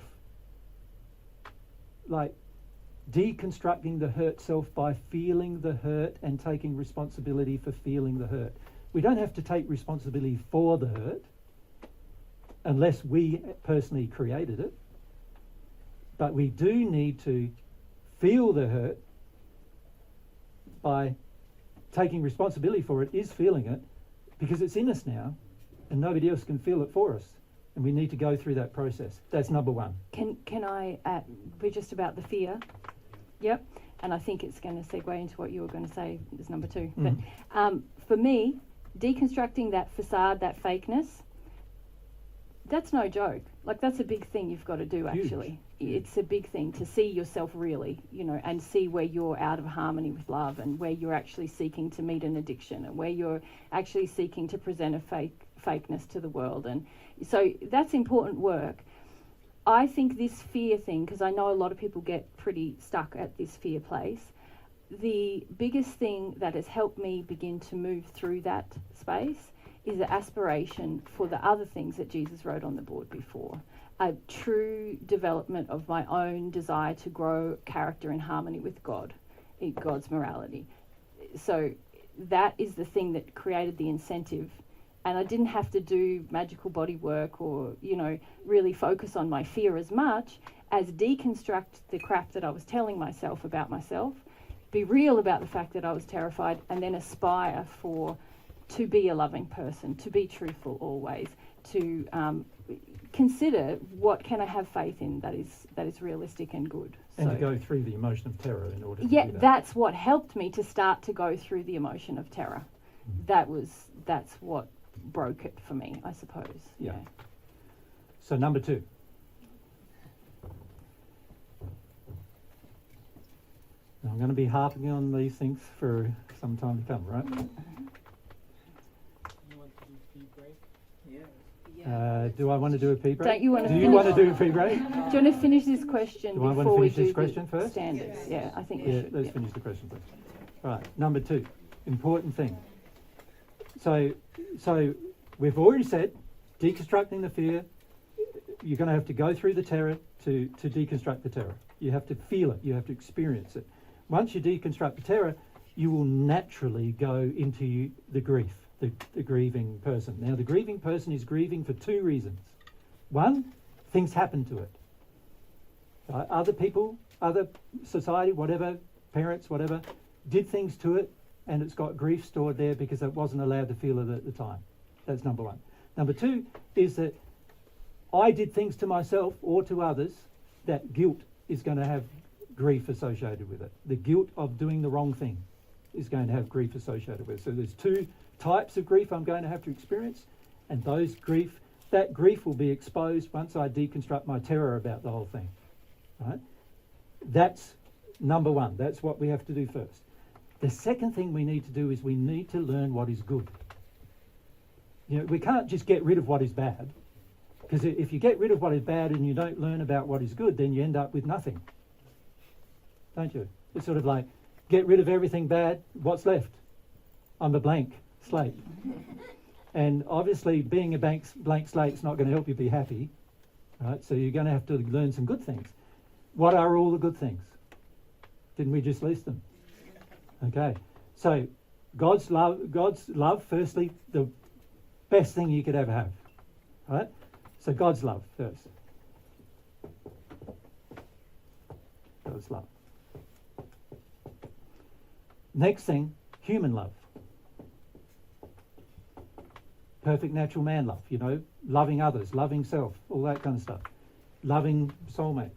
Like deconstructing the hurt self by feeling the hurt and taking responsibility for feeling the hurt. We don't have to take responsibility for the hurt unless we personally created it. But we do need to feel the hurt by taking responsibility for it, is feeling it, because it's in us now and nobody else can feel it for us. And we need to go through that process. That's number one. Can I be just about the fear? Yep. And I think it's going to segue into what you were going to say as number two. Mhm. But for me, deconstructing that facade, that fakeness, that's no joke. Like, that's a big thing you've got to do, Huge. actually. It's a big thing to see yourself really, and see where you're out of harmony with love and where you're actually seeking to meet an addiction and where you're actually seeking to present a fakeness to the world. And so that's important work. I think this fear thing, because I know a lot of people get pretty stuck at this fear place, the biggest thing that has helped me begin to move through that space is the aspiration for the other things that Jesus wrote on the board before. A true development of my own desire to grow character in harmony with God, in God's morality. So that is the thing that created the incentive. And I didn't have to do magical body work or, really focus on my fear as much as deconstruct the crap that I was telling myself about myself, be real about the fact that I was terrified, and then aspire to be a loving person, to be truthful always, to consider what can I have faith in that is realistic and good. And So, to go through the emotion of terror in order to yeah, do that. that's what helped me to start to go through the emotion of terror. That's what broke it for me, I suppose. Yeah. So number two. Now I'm going to be harping on these things for some time to come, right? You want to do pee break? Do I want to do a pee break? Don't you want to Do you finish? want to do a pee break? Do you want to finish this question Do I want to before we finish do this question the first? standards? Yeah, I think we Yeah, should. let's finish the question first. Right, number two, important thing. So we've already said, deconstructing the fear, you're going to have to go through the terror to deconstruct the terror. You have to feel it, you have to experience it. Once you deconstruct the terror, you will naturally go into the grief, the grieving person. Now, the grieving person is grieving for two reasons. One, things happen to it. Other people, other society, whatever, parents, whatever, did things to it, and it's got grief stored there because it wasn't allowed to feel it at the time. That's number one. Number two is that I did things to myself or to others that guilt is going to have grief associated with it. The guilt of doing the wrong thing is going to have grief associated with it. So there's two types of grief I'm going to have to experience, and that grief will be exposed once I deconstruct my terror about the whole thing. Right? That's number one. That's what we have to do first. The second thing we need to do is we need to learn what is good. We can't just get rid of what is bad, because if you get rid of what is bad and you don't learn about what is good, then you end up with nothing, don't you? It's sort of like, get rid of everything bad, what's left? I'm a blank slate. And obviously being a blank slate is not going to help you be happy, right? So you're going to have to learn some good things. What are all the good things? Didn't we just list them? Okay, so God's love, firstly, the best thing you could ever have, right? So God's love first. God's love. Next thing, human love. Perfect natural man love, loving others, loving self, all that kind of stuff. Loving soulmate,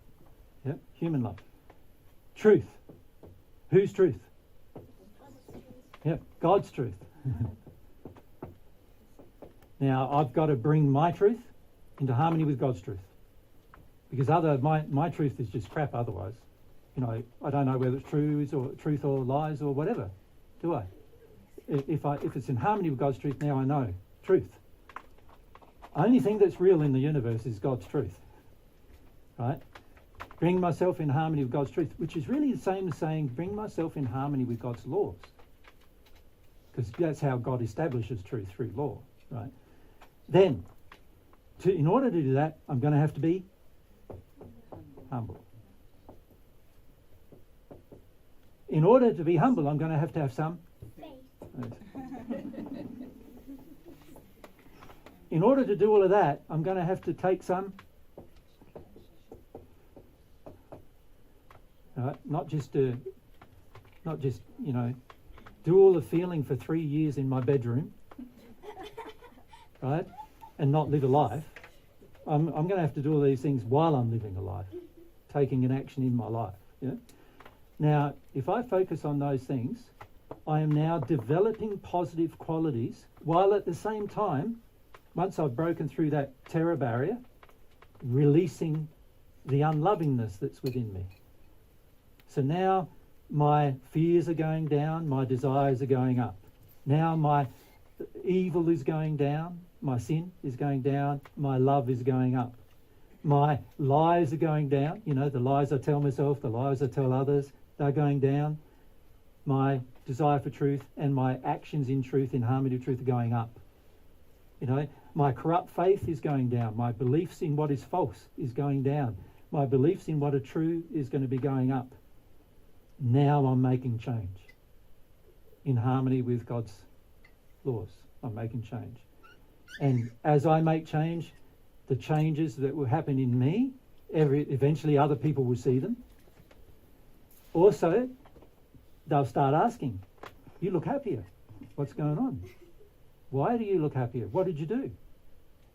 human love. Truth. Whose truth? God's truth. Now, I've got to bring my truth into harmony with God's truth, because my truth is just crap otherwise. I don't know whether it's truth or lies or whatever, do I? If it's in harmony with God's truth, now I know truth. Only thing that's real in the universe is God's truth, right? Bring myself in harmony with God's truth, which is really the same as saying bring myself in harmony with God's laws. Because that's how God establishes truth, through law, right? Then, in order to do that, I'm going to have to be humble. In order to be humble, I'm going to have some faith. In order to do all of that, I'm going to have to take some, not just do all the feeling for 3 years in my bedroom, right, and not live a life. I'm going to have to do all these things while I'm living a life, taking an action in my life. Yeah? Now, if I focus on those things, I am now developing positive qualities, while at the same time, once I've broken through that terror barrier, releasing the unlovingness that's within me. So now my fears are going down, my desires are going up. Now my evil is going down, my sin is going down, my love is going up. My lies are going down, the lies I tell myself, the lies I tell others, they're going down. My desire for truth and my actions in truth, in harmony with truth, are going up. My corrupt faith is going down. My beliefs in what is false is going down. My beliefs in what are true is going to be going up. Now I'm making change. In harmony with God's laws, I'm making change. And as I make change, the changes that will happen in me, eventually other people will see them. Also, they'll start asking, you look happier. What's going on? Why do you look happier? What did you do?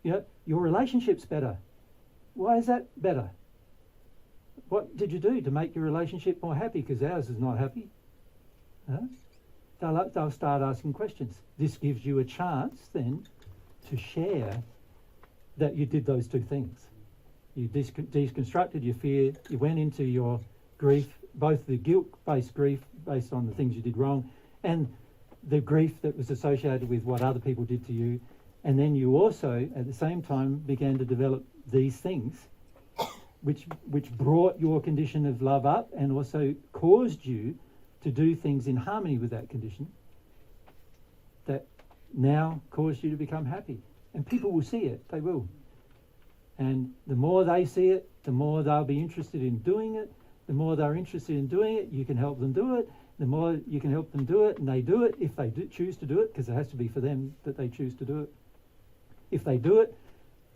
Your relationship's better. Why is that better? What did you do to make your relationship more happy? Because ours is not happy. They'll start asking questions. This gives you a chance then to share that you did those two things. You deconstructed your fear, you went into your grief, both the guilt-based grief based on the things you did wrong and the grief that was associated with what other people did to you. And then you also, at the same time, began to develop these things which brought your condition of love up and also caused you to do things in harmony with that condition that now caused you to become happy. And people will see it, they will. And the more they see it, the more they'll be interested in doing it. The more they're interested in doing it, you can help them do it. The more you can help them do it, and they do it, if they do choose to do it, because it has to be for them that they choose to do it. If they do it,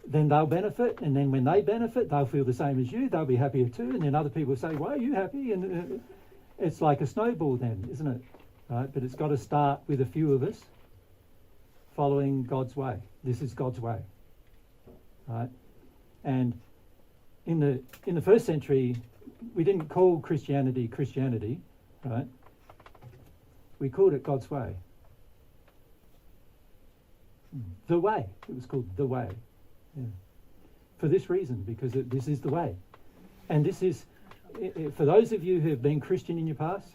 then they'll benefit, and then when they benefit, they'll feel the same as you, they'll be happier too, and then other people say, why are you happy? And it's like a snowball then, isn't it? Right? But it's got to start with a few of us following God's way. This is God's way. Right? And in the first century, we didn't call Christianity, right? We called it God's way. The way. It was called the way. Yeah. For this reason, because this is the way. And this is, for those of you who have been Christian in your past,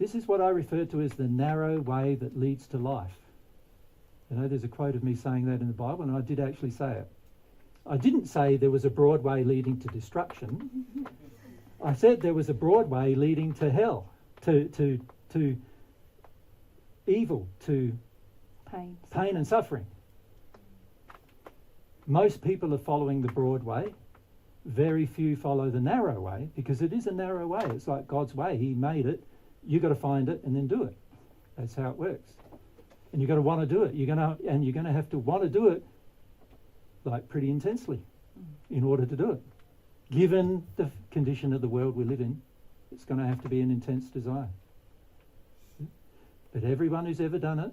this is what I refer to as the narrow way that leads to life. There's a quote of me saying that in the Bible, and I did actually say it. I didn't say there was a broad way leading to destruction. I said there was a broad way leading to hell, to evil, to pain and suffering. Most people are following the broad way. Very few follow the narrow way, because it is a narrow way. It's like God's way. He made it. You've got to find it and then do it. That's how it works. And you've got to want to do it. You're going to have to want to do it like pretty intensely in order to do it. Given the condition of the world we live in, it's going to have to be an intense desire. But everyone who's ever done it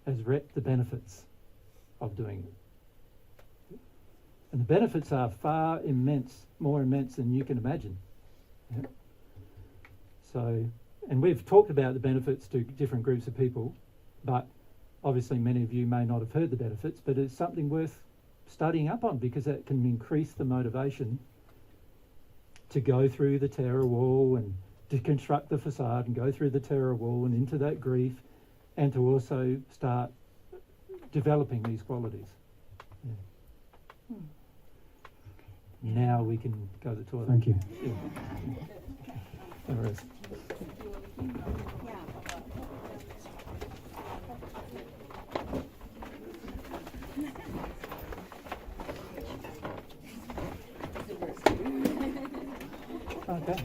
has reaped the benefits of doing it. And the benefits are far more immense than you can imagine. Yeah? So, and we've talked about the benefits to different groups of people, but obviously many of you may not have heard the benefits, but it's something worth studying up on, because it can increase the motivation to go through the terror wall and deconstruct the facade and go through the terror wall and into that grief, and to also start developing these qualities. Yeah. Now we can go to the toilet. Thank you. Yeah. No worries. Okay.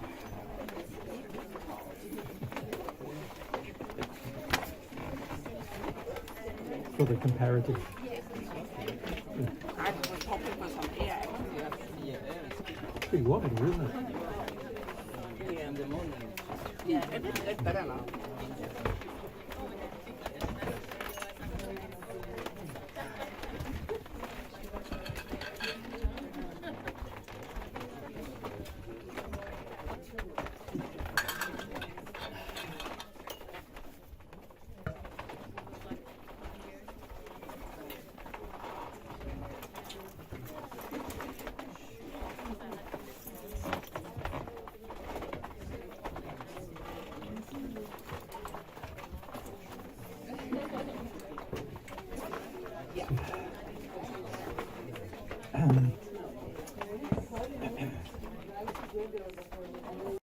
For the comparative. Pretty warm in here, isn't it? Yeah, in the morning. Yeah, it's better now.